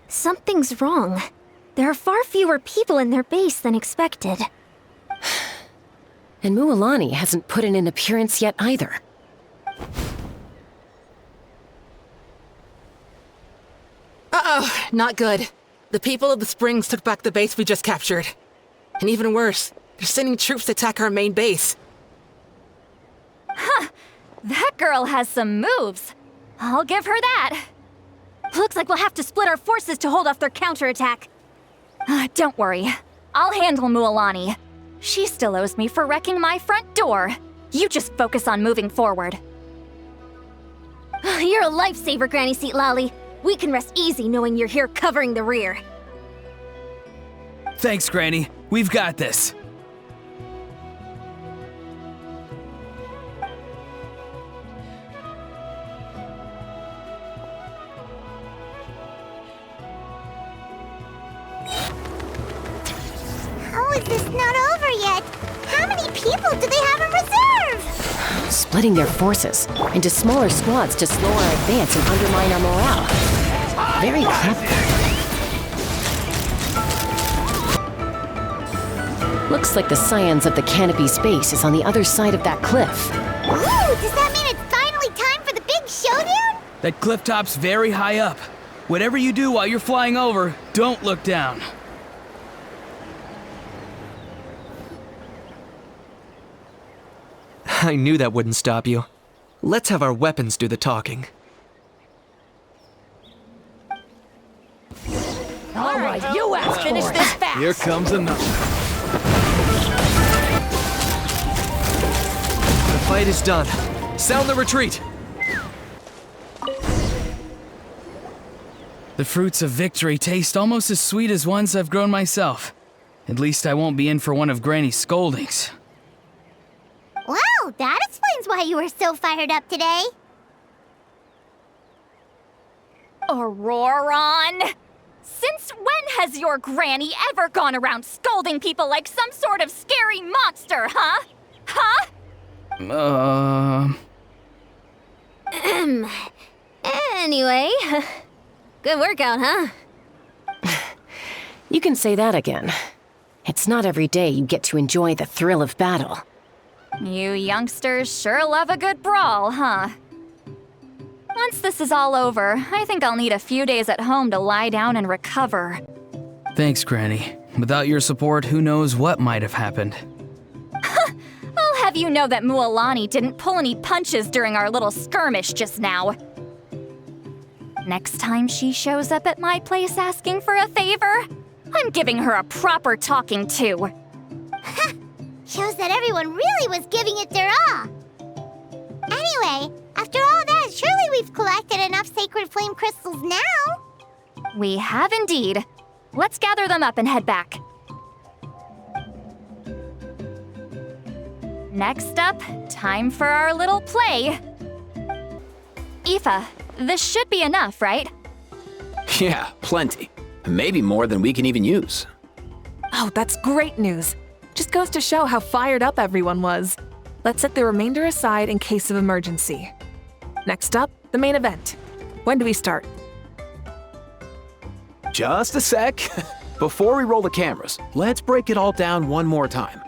Something's wrong. There are far fewer people in their base than expected. And Mualani hasn't put in an appearance yet either. Uh-oh, not good. The people of the Springs took back the base we just captured. And even worse, they're sending troops to attack our main base. Huh. That girl has some moves. I'll give her that. Looks like we'll have to split our forces to hold off their counterattack. Don't worry. I'll handle Mualani. She still owes me for wrecking my front door. You just focus on moving forward. You're a lifesaver, Granny Seat Lolly. We can rest easy knowing you're here covering the rear. Thanks, Granny. We've got this. How is this not over yet? How many people do they have in reserve? Splitting their forces into smaller squads to slow our advance and undermine our morale. Very clever. Looks like the Scions of the Canopy's base is on the other side of that cliff. Ooh, does that mean it's finally time for the big showdown? That cliff top's very high up. Whatever you do while you're flying over, don't look down. I knew that wouldn't stop you. Let's have our weapons do the talking. All right, you ass finish this fast. Here comes another. The fight is done. Sound the retreat! The fruits of victory taste almost as sweet as ones I've grown myself. At least I won't be in for one of Granny's scoldings. Wow, that explains why you were so fired up today. Auroron! Since when has your granny ever gone around scolding people like some sort of scary monster, huh? Huh? Anyway, good workout, huh? You can say that again. It's not every day you get to enjoy the thrill of battle. You youngsters sure love a good brawl, huh? Once this is all over, I think I'll need a few days at home to lie down and recover. Thanks, Granny. Without your support, who knows what might have happened. I'll have you know that Mualani didn't pull any punches during our little skirmish just now. Next time she shows up at my place asking for a favor, I'm giving her a proper talking to. Shows that everyone really was giving it their all. Anyway, after all that, surely we've collected enough sacred flame crystals now. We have indeed. Let's gather them up and head back. Next up, time for our little play. Aoife, this should be enough, right? Yeah, plenty. Maybe more than we can even use. Oh, that's great news. Just goes to show how fired up everyone was. Let's set the remainder aside in case of emergency. Next up, the main event. When do we start? Just a sec. Before we roll the cameras, let's break it all down one more time.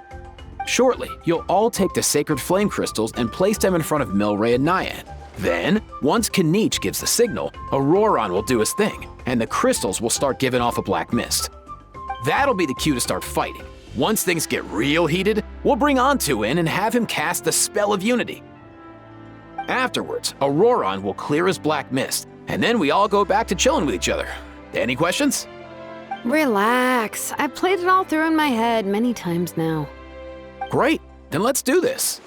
Shortly, you'll all take the sacred flame crystals and place them in front of Milray and Nyan. Then, once Kinich gives the signal, Auroron will do his thing, and the crystals will start giving off a black mist. That'll be the cue to start fighting. Once things get real heated, we'll bring Antu in and have him cast the Spell of Unity. Afterwards, Auroron will clear his black mist, and then we all go back to chilling with each other. Any questions? Relax. I've played it all through in my head many times now. Great, then let's do this.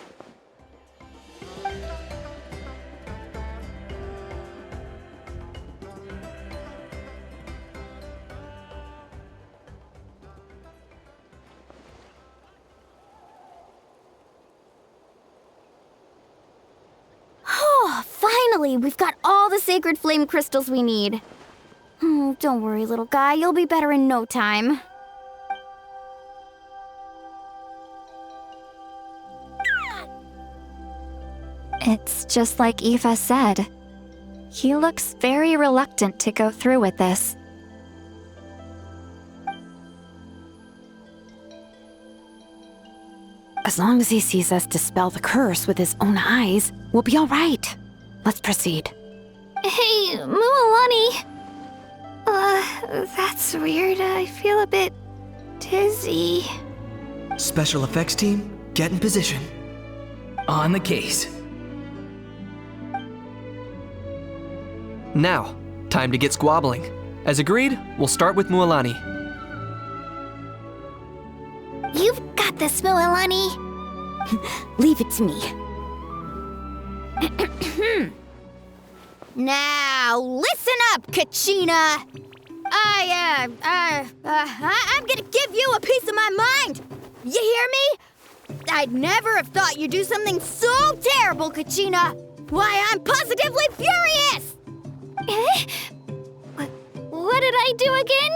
Oh, finally! We've got all the sacred flame crystals we need. Oh, don't worry, little guy. You'll be better in no time. It's just like Aoife said. He looks very reluctant to go through with this. As long as he sees us dispel the curse with his own eyes, we'll be all right. Let's proceed. Hey, Mualani. That's weird. I feel a bit dizzy. Special effects team, get in position. On the case. Now, time to get squabbling. As agreed, we'll start with Mualani. You've got this, Mualani. Leave it to me. Now, listen up, Kachina. I'm gonna give you a piece of my mind. You hear me? I'd never have thought you'd do something so terrible, Kachina. Why, I'm positively furious! What did I do again?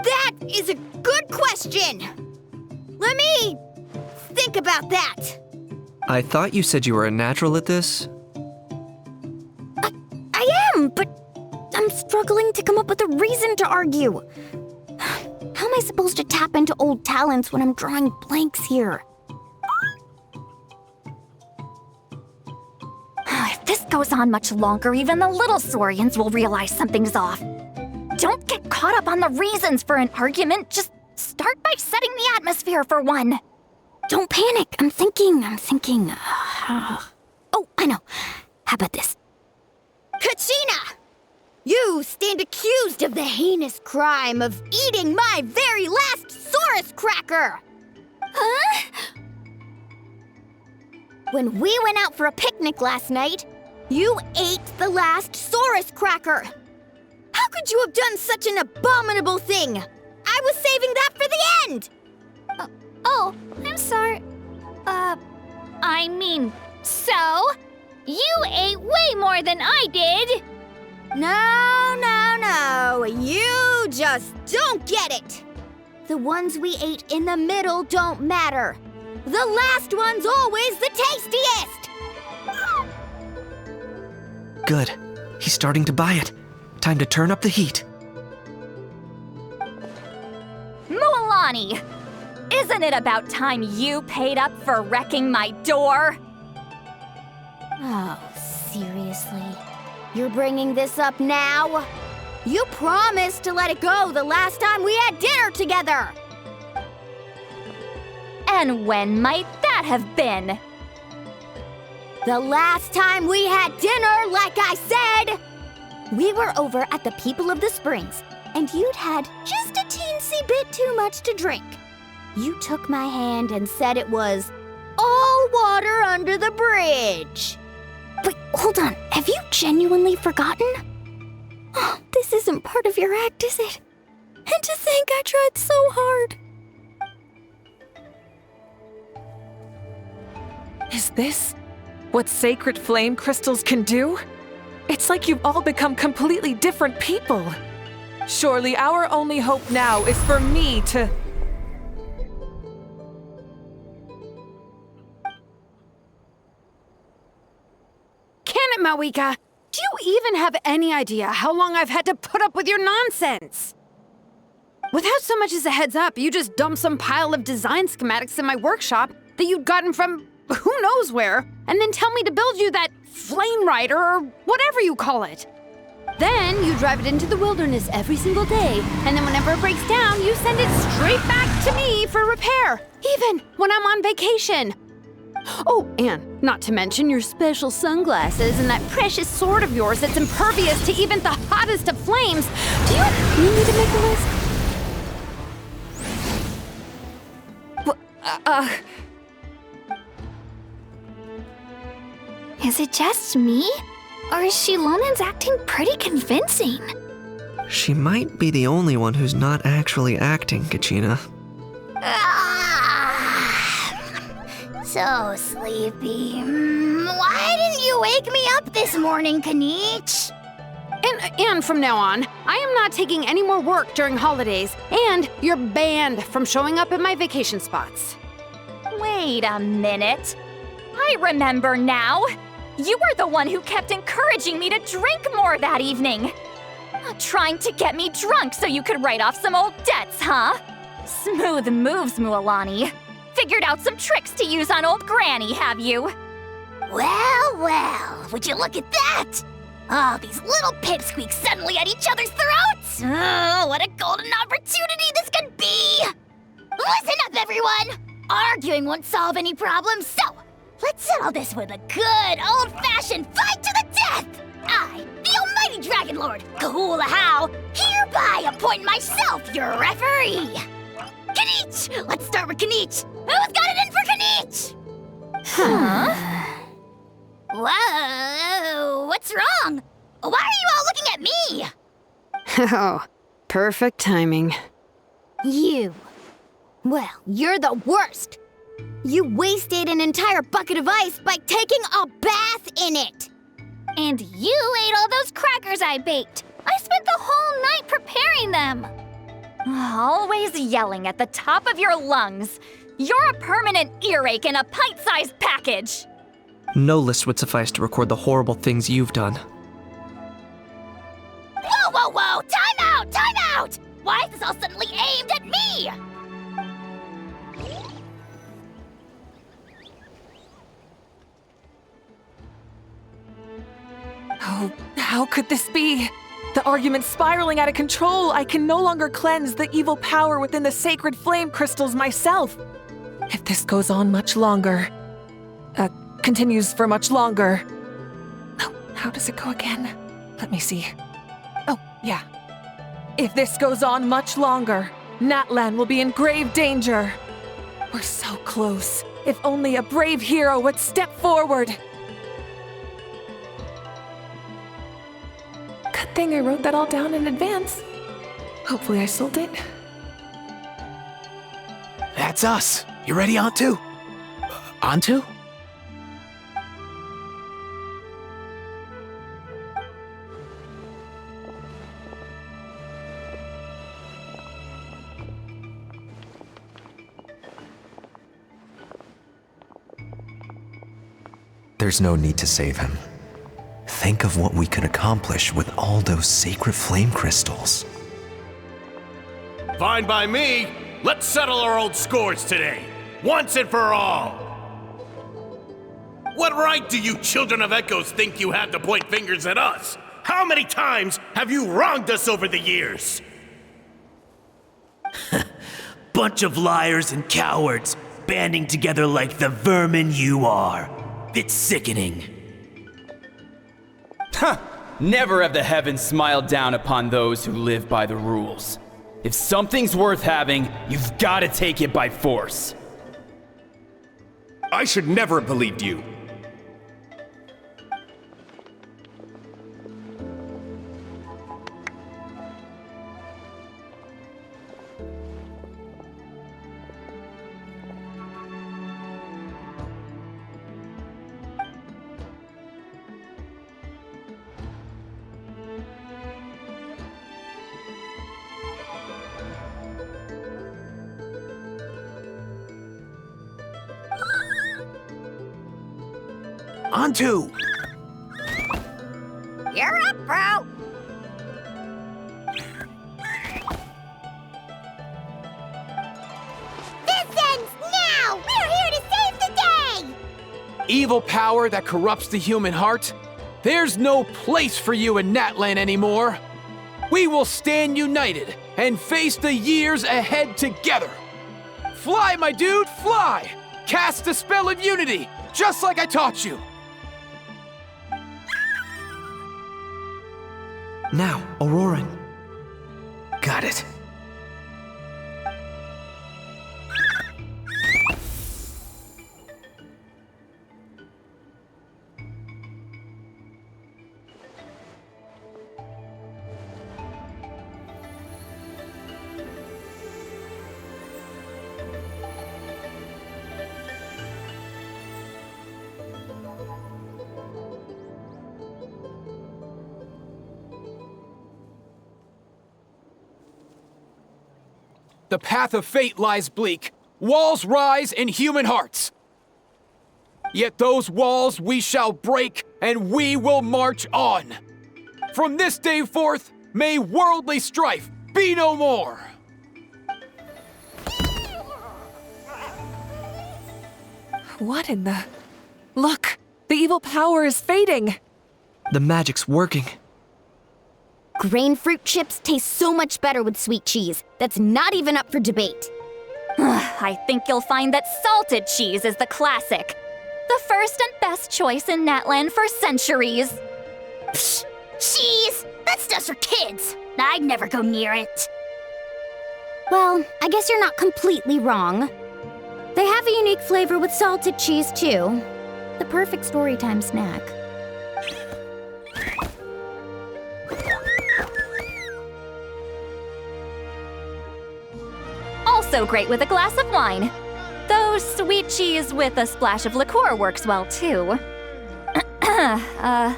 That is a good question. Let me think about that. I thought you said you were a natural at this. I am, but I'm struggling to come up with a reason to argue. How am I supposed to tap into old talents when I'm drawing blanks here? If this goes on much longer, even the little Saurians will realize something's off. Don't get caught up on the reasons for an argument. Just start by setting the atmosphere for one. Don't panic. I'm thinking. Oh, I know. How about this? Kachina! You stand accused of the heinous crime of eating my very last Saurus cracker! Huh? When we went out for a picnic last night, you ate the last Saurus cracker! How could you have done such an abominable thing? I was saving that for the end! Oh, I'm sorry. I mean, so? You ate way more than I did! No. You just don't get it! The ones we ate in the middle don't matter. The last one's always the tastiest! Good. He's starting to buy it. Time to turn up the heat. Mualani! Isn't it about time you paid up for wrecking my door? Oh, seriously? You're bringing this up now? You promised to let it go the last time we had dinner together! And when might that have been? The last time we had dinner, like I said! We were over at the People of the Springs, and you'd had just a teensy bit too much to drink. You took my hand and said it was all water under the bridge. Wait, hold on. Have you genuinely forgotten? Oh, this isn't part of your act, is it? And to think I tried so hard. Is this what sacred flame crystals can do? It's like you've all become completely different people. Surely our only hope now is for me to... Can it, Mawika? Do you even have any idea how long I've had to put up with your nonsense? Without so much as a heads up, you just dumped some pile of design schematics in my workshop that you'd gotten from who knows where, and then tell me to build you that flame rider or whatever you call it. Then you drive it into the wilderness every single day, and then whenever it breaks down, you send it straight back to me for repair, even when I'm on vacation. Oh, and not to mention your special sunglasses and that precious sword of yours that's impervious to even the hottest of flames. Do you need me to make a list? Is it just me? Or is Shilonen's acting pretty convincing? She might be the only one who's not actually acting, Kachina. So sleepy. Why didn't you wake me up this morning, Kanich? And from now on, I am not taking any more work during holidays, and you're banned from showing up at my vacation spots. Wait a minute. I remember now. You were the one who kept encouraging me to drink more that evening. Trying to get me drunk so you could write off some old debts, huh? Smooth moves, Mualani. Figured out some tricks to use on old Granny, have you? Well, well, would you look at that? Oh, these little pipsqueaks suddenly at each other's throats! Oh, what a golden opportunity this could be! Listen up, everyone! Arguing won't solve any problems, so let's settle this with a good old-fashioned fight to the death! I, the almighty Dragon Lord, Kahula How, hereby appoint myself your referee! Kanich! Let's start with Kanich! Who's got it in for Kanich? Huh? Whoa, what's wrong? Why are you all looking at me? Oh, perfect timing. You. Well, you're the worst. You wasted an entire bucket of ice by taking a bath in it. And you ate all those crackers I baked. I spent the whole night preparing them. Always yelling at the top of your lungs. You're a permanent earache in a pint-sized package. No list would suffice to record the horrible things you've done. Whoa, whoa, whoa! Time out! Time out! Why is this all suddenly aimed at me? Oh, how could this be? The argument's spiraling out of control. I can no longer cleanse the evil power within the sacred flame crystals myself. If this goes on much longer, continues for much longer. Oh, how does it go again? Let me see. Oh, yeah. If this goes on much longer, Natlan will be in grave danger. We're so close. If only a brave hero would step forward. Good thing I wrote that all down in advance. Hopefully I sold it. That's us. You ready, Antu? Antu? There's no need to save him. Think of what we could accomplish with all those sacred flame crystals. Fine by me. Let's settle our old scores today, once and for all. What right do you children of Echoes think you have to point fingers at us? How many times have you wronged us over the years? Bunch of liars and cowards, banding together like the vermin you are. It's sickening. Huh! Never have the heavens smiled down upon those who live by the rules. If something's worth having, you've got to take it by force. I should never have believed you. Antu! You're up, bro. This ends now! We're here to save the day! Evil power that corrupts the human heart? There's no place for you in Natlan anymore. We will stand united and face the years ahead together. Fly, my dude, fly! Cast the spell of unity, just like I taught you. Now, Auroran. Got it. The path of fate lies bleak. Walls rise in human hearts. Yet those walls we shall break, and we will march on. From this day forth, may worldly strife be no more. What in the... Look! The evil power is fading! The magic's working. Grain fruit chips taste so much better with sweet cheese. That's not even up for debate. I think you'll find that salted cheese is the classic. The first and best choice in Natlan for centuries. Psh, cheese! That's just for kids. I'd never go near it. Well, I guess you're not completely wrong. They have a unique flavor with salted cheese, too. The perfect storytime snack. Also great with a glass of wine. Though sweet cheese with a splash of liqueur works well, too.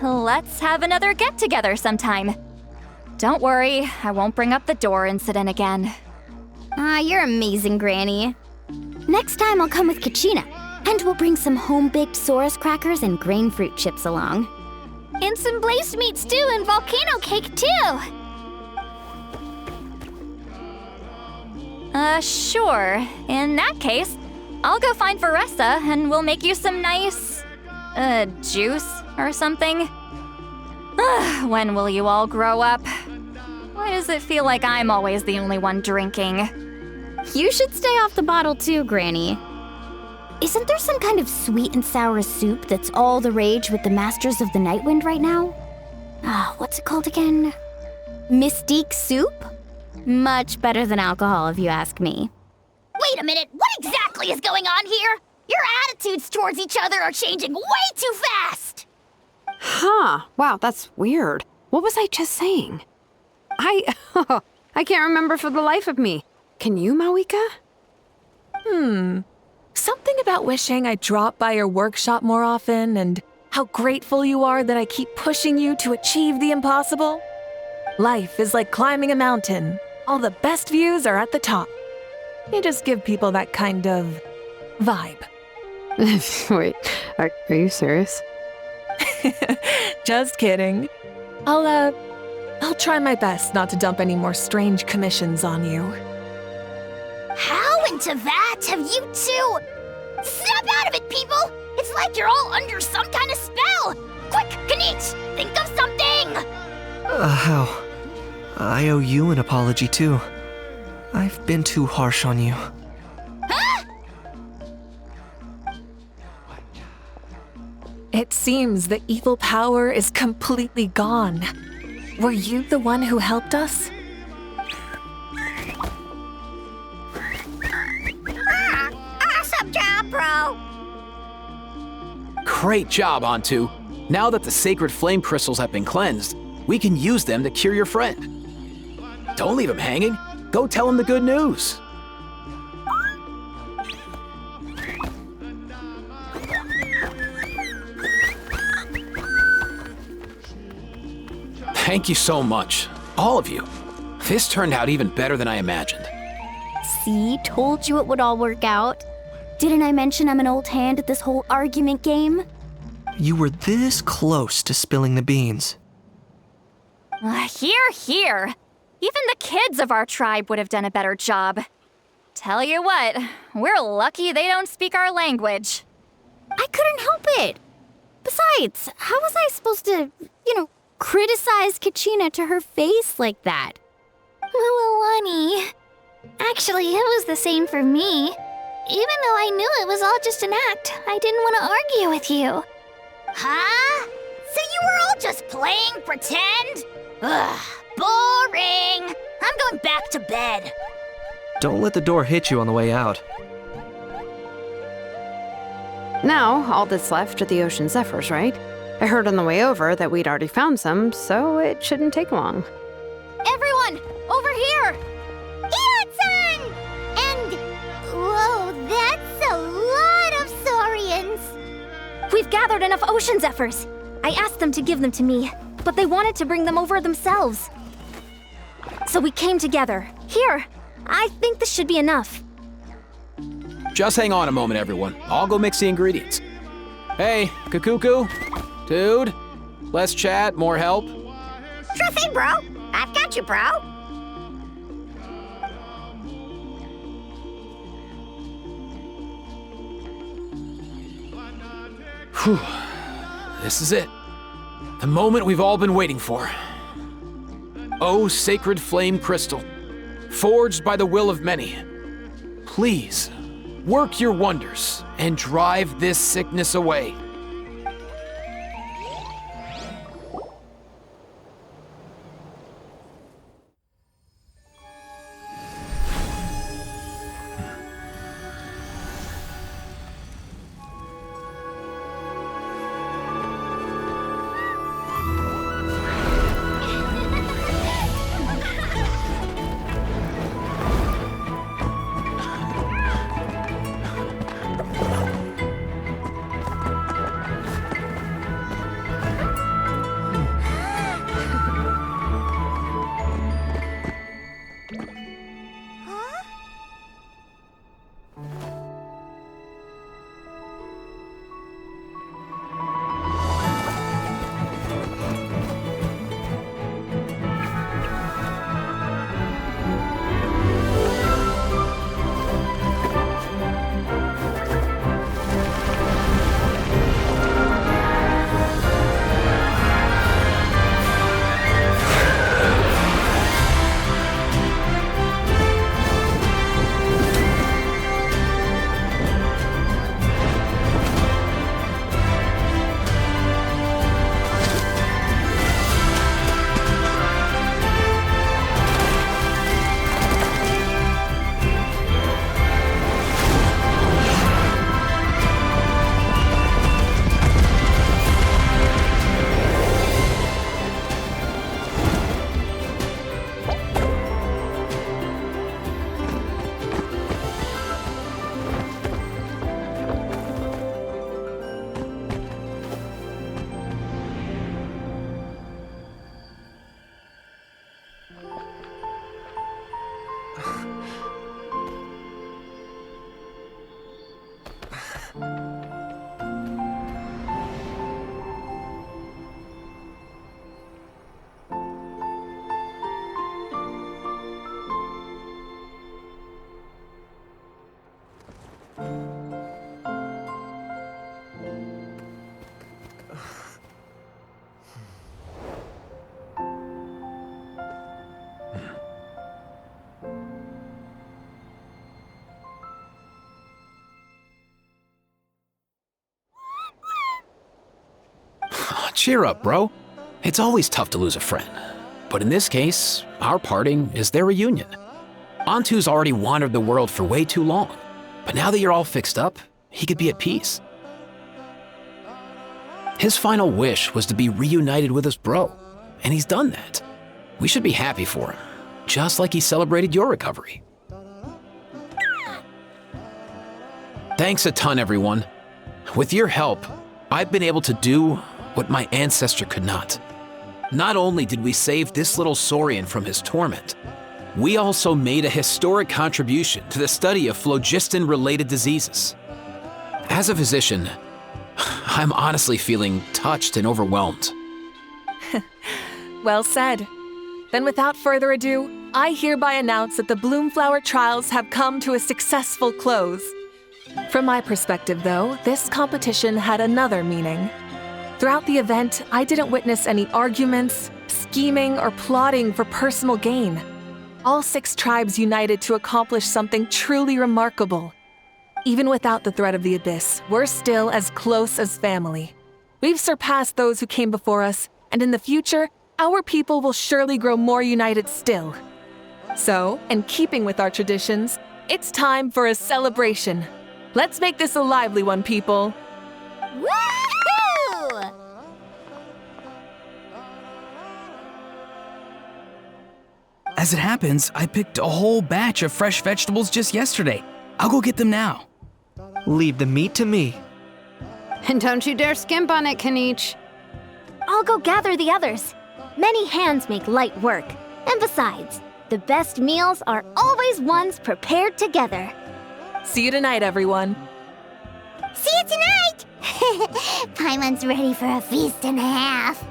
Let's have another get-together sometime. Don't worry, I won't bring up the door incident again. You're amazing, Granny. Next time I'll come with Kachina, and we'll bring some home-baked Saurus crackers and grain fruit chips along. And some blazed meat stew and volcano cake, too! Sure. In that case, I'll go find Veressa and we'll make you some nice, juice or something. When will you all grow up? Why does it feel like I'm always the only one drinking? You should stay off the bottle too, Granny. Isn't there some kind of sweet and sour soup that's all the rage with the Masters of the Nightwind right now? What's it called again? Mystique soup? Much better than alcohol, if you ask me. Wait a minute, what exactly is going on here? Your attitudes towards each other are changing way too fast! Huh, wow, that's weird. What was I just saying? I can't remember for the life of me. Can you, Mawika? Something about wishing I'd drop by your workshop more often and how grateful you are that I keep pushing you to achieve the impossible. Life is like climbing a mountain. All the best views are at the top. You just give people that kind of vibe. Wait, are you serious? Just kidding. I'll try my best not to dump any more strange commissions on you. How into that have you two? Snap out of it, people! It's like you're all under some kind of spell! Quick, Kanich, think of something! How? I owe you an apology too. I've been too harsh on you. Huh? It seems the evil power is completely gone. Were you the one who helped us? Awesome job, bro! Great job, Antu. Now that the sacred flame crystals have been cleansed, we can use them to cure your friend. Don't leave him hanging. Go tell him the good news. Thank you so much, all of you. This turned out even better than I imagined. See, told you it would all work out. Didn't I mention I'm an old hand at this whole argument game? You were this close to spilling the beans. Hear, hear. Even the kids of our tribe would have done a better job. Tell you what, we're lucky they don't speak our language. I couldn't help it. Besides, how was I supposed to, criticize Kachina to her face like that? Lilani. Actually, it was the same for me. Even though I knew it was all just an act, I didn't want to argue with you. Huh? So you were all just playing pretend? Ugh, boring! I'm going back to bed. Don't let the door hit you on the way out. Now, all that's left are the ocean zephyrs, right? I heard on the way over that we'd already found some, so it shouldn't take long. Everyone, over here! Hiya-san! And, whoa, that's a lot of saurians. We've gathered enough ocean zephyrs. I asked them to give them to me, but they wanted to bring them over themselves. So we came together. Here, I think this should be enough. Just hang on a moment, everyone. I'll go mix the ingredients. Hey, Kakuku, dude, less chat, more help. Sure thing, bro. I've got you, bro. Whew. This is it. The moment we've all been waiting for. O sacred flame crystal, forged by the will of many, please work your wonders and drive this sickness away. Cheer up, bro. It's always tough to lose a friend. But in this case, our parting is their reunion. Antu's already wandered the world for way too long. But now that you're all fixed up, he could be at peace. His final wish was to be reunited with his bro, and he's done that. We should be happy for him, just like he celebrated your recovery. Thanks a ton, everyone. With your help, I've been able to do what my ancestor could not. Not only did we save this little Saurian from his torment, we also made a historic contribution to the study of phlogiston-related diseases. As a physician, I'm honestly feeling touched and overwhelmed. Well said. Then without further ado, I hereby announce that the Bloomflower trials have come to a successful close. From my perspective, though, this competition had another meaning. Throughout the event, I didn't witness any arguments, scheming, or plotting for personal gain. All 6 tribes united to accomplish something truly remarkable. Even without the threat of the Abyss, we're still as close as family. We've surpassed those who came before us, and in the future, our people will surely grow more united still. So, in keeping with our traditions, it's time for a celebration. Let's make this a lively one, people. Woohoo! As it happens, I picked a whole batch of fresh vegetables just yesterday. I'll go get them now. Leave the meat to me. And don't you dare skimp on it, Kanich. I'll go gather the others. Many hands make light work. And besides, the best meals are always ones prepared together. See you tonight, everyone. See you tonight! Paimon's ready for a feast and a half.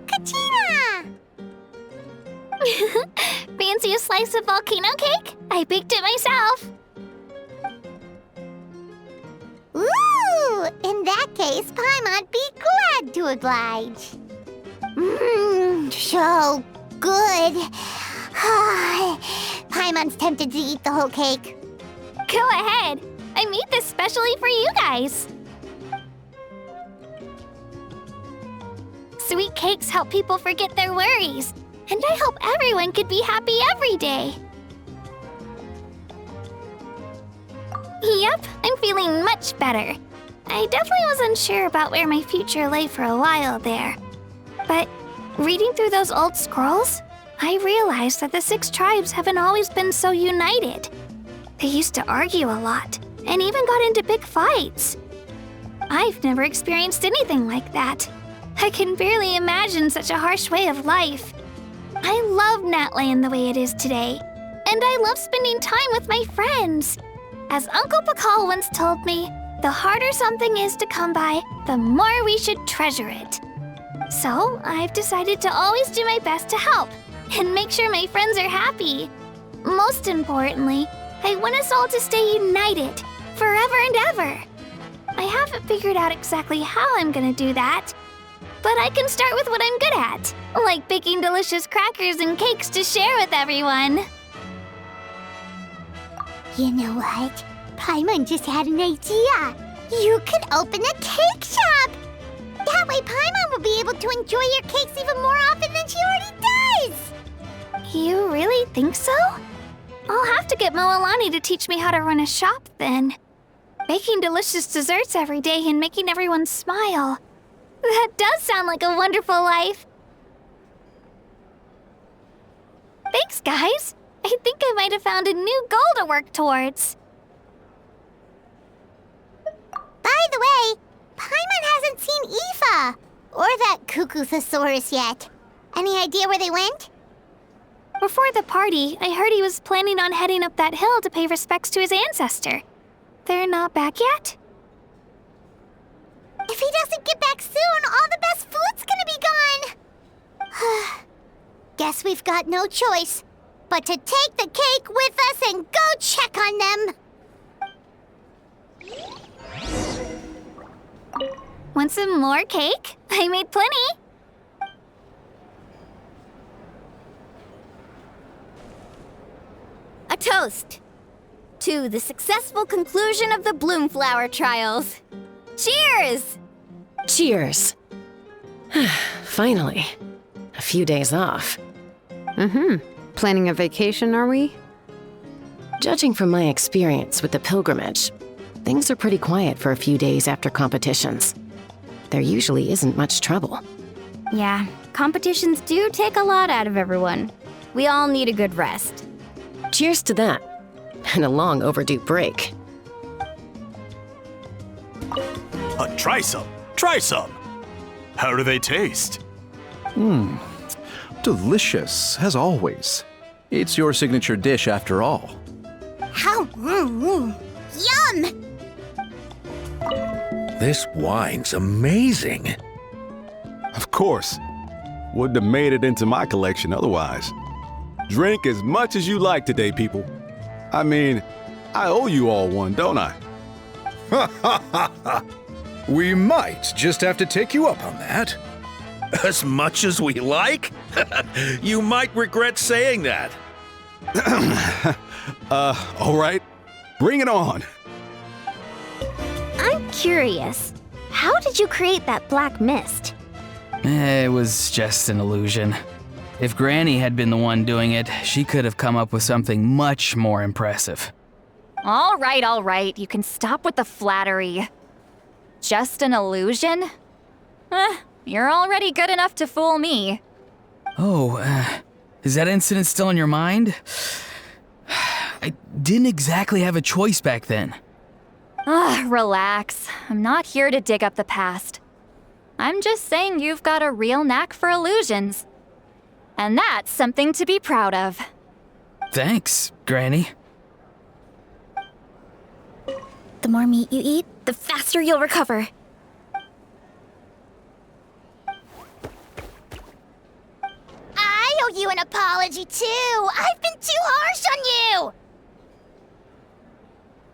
Kachina! Fancy a slice of volcano cake? I baked it myself. Ooh! In that case, Paimon'd be glad to oblige. Mmm, so good. Paimon's tempted to eat the whole cake. Go ahead. I made this specially for you guys. Sweet cakes help people forget their worries. And I hope everyone could be happy every day. Yep, I'm feeling much better. I definitely was unsure about where my future lay for a while there. But reading through those old scrolls, I realized that the 6 tribes haven't always been so united. They used to argue a lot, and even got into big fights. I've never experienced anything like that. I can barely imagine such a harsh way of life. I love Natlan the way it is today, and I love spending time with my friends. As Uncle Pakal once told me, the harder something is to come by, the more we should treasure it. So I've decided to always do my best to help and make sure my friends are happy. Most importantly, I want us all to stay united, forever and ever. I haven't figured out exactly how I'm gonna do that, but I can start with what I'm good at, like baking delicious crackers and cakes to share with everyone. You know what? Paimon just had an idea. You could open a cake shop. That way Paimon will be able to enjoy your cakes even more often than she already does. You really think so? I'll have to get Moalani to teach me how to run a shop then. Baking delicious desserts every day and making everyone smile. That does sound like a wonderful life. Thanks, guys. I think I might have found a new goal to work towards. By the way, Paimon hasn't seen Aoife or that Cuckoo-thosaurus yet. Any idea where they went? Before the party, I heard he was planning on heading up that hill to pay respects to his ancestor. They're not back yet? If he doesn't get back soon, all the best food's gonna be gone. Guess we've got no choice but to take the cake with us and go check on them. Want some more cake? I made plenty. A toast to the successful conclusion of the Bloomflower trials. Cheers! Cheers. Finally. A few days off. Planning a vacation, are we? Judging from my experience with the pilgrimage, things are pretty quiet for a few days after competitions. There usually isn't much trouble. Yeah, competitions do take a lot out of everyone. We all need a good rest. Cheers to that. And a long overdue break. Try some. Try some. How do they taste? Delicious, as always. It's your signature dish after all. How? Yum! This wine's amazing. Of course. Wouldn't have made it into my collection otherwise. Drink as much as you like today, people. I mean, I owe you all one, don't I? We might just have to take you up on that. As much as we like? You might regret saying that. All right. Bring it on. I'm curious. How did you create that black mist? It was just an illusion. If Granny had been the one doing it, she could have come up with something much more impressive. All right. You can stop with the flattery. Just an illusion? You're already good enough to fool me. Oh, is that incident still in your mind? I didn't exactly have a choice back then. Relax. I'm not here to dig up the past. I'm just saying you've got a real knack for illusions. And that's something to be proud of. Thanks, Granny. The more meat you eat, the faster you'll recover. I owe you an apology, too. I've been too harsh on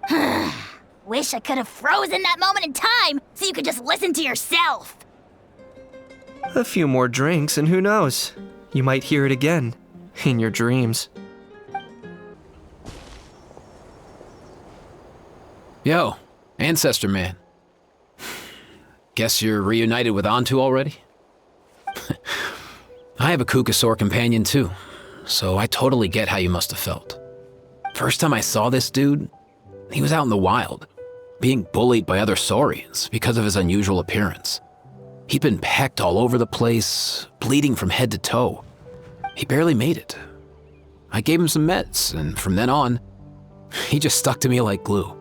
you. Wish I could have frozen that moment in time so you could just listen to yourself. A few more drinks, and who knows? You might hear it again in your dreams. Yo, Ancestor Man. Guess you're reunited with Antu already? I have a Kukasaur companion too, so I totally get how you must have felt. First time I saw this dude, he was out in the wild, being bullied by other saurians because of his unusual appearance. He'd been pecked all over the place, bleeding from head to toe. He barely made it. I gave him some meds, and from then on, he just stuck to me like glue.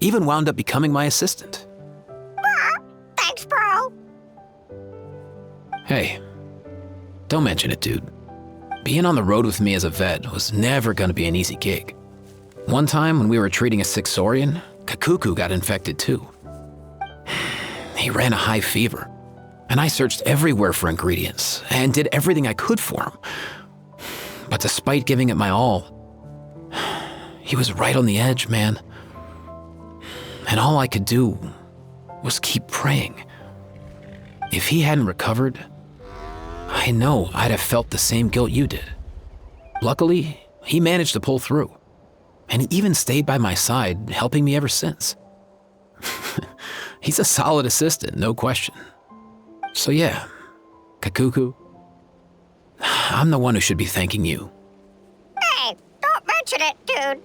Even wound up becoming my assistant. Thanks, bro. Hey, don't mention it, dude. Being on the road with me as a vet was never gonna be an easy gig. One time when we were treating a sick saurian, Kakuku got infected too. He ran a high fever, and I searched everywhere for ingredients and did everything I could for him. But despite giving it my all, he was right on the edge, man. And all I could do was keep praying. If he hadn't recovered, I know I'd have felt the same guilt you did. Luckily, he managed to pull through, and he even stayed by my side, helping me ever since. He's a solid assistant, no question. So yeah, Kakuku, I'm the one who should be thanking you. Hey, don't mention it, dude.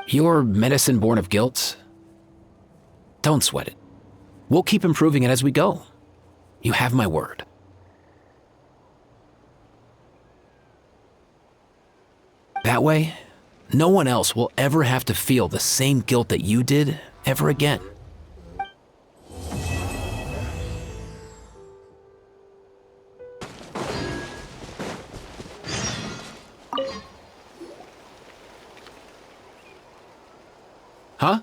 Your medicine born of guilt? Don't sweat it. We'll keep improving it as we go. You have my word. That way, no one else will ever have to feel the same guilt that you did ever again. Huh?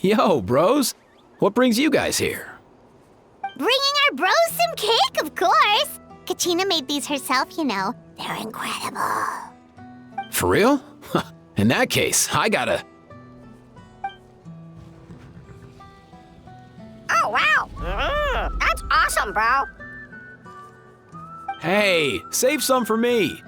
Yo, bros. What brings you guys here? Bringing our bros some cake, of course. Kachina made these herself, you know. They're incredible. For real? In that case, I gotta... Oh, wow. That's awesome, bro. Hey, save some for me.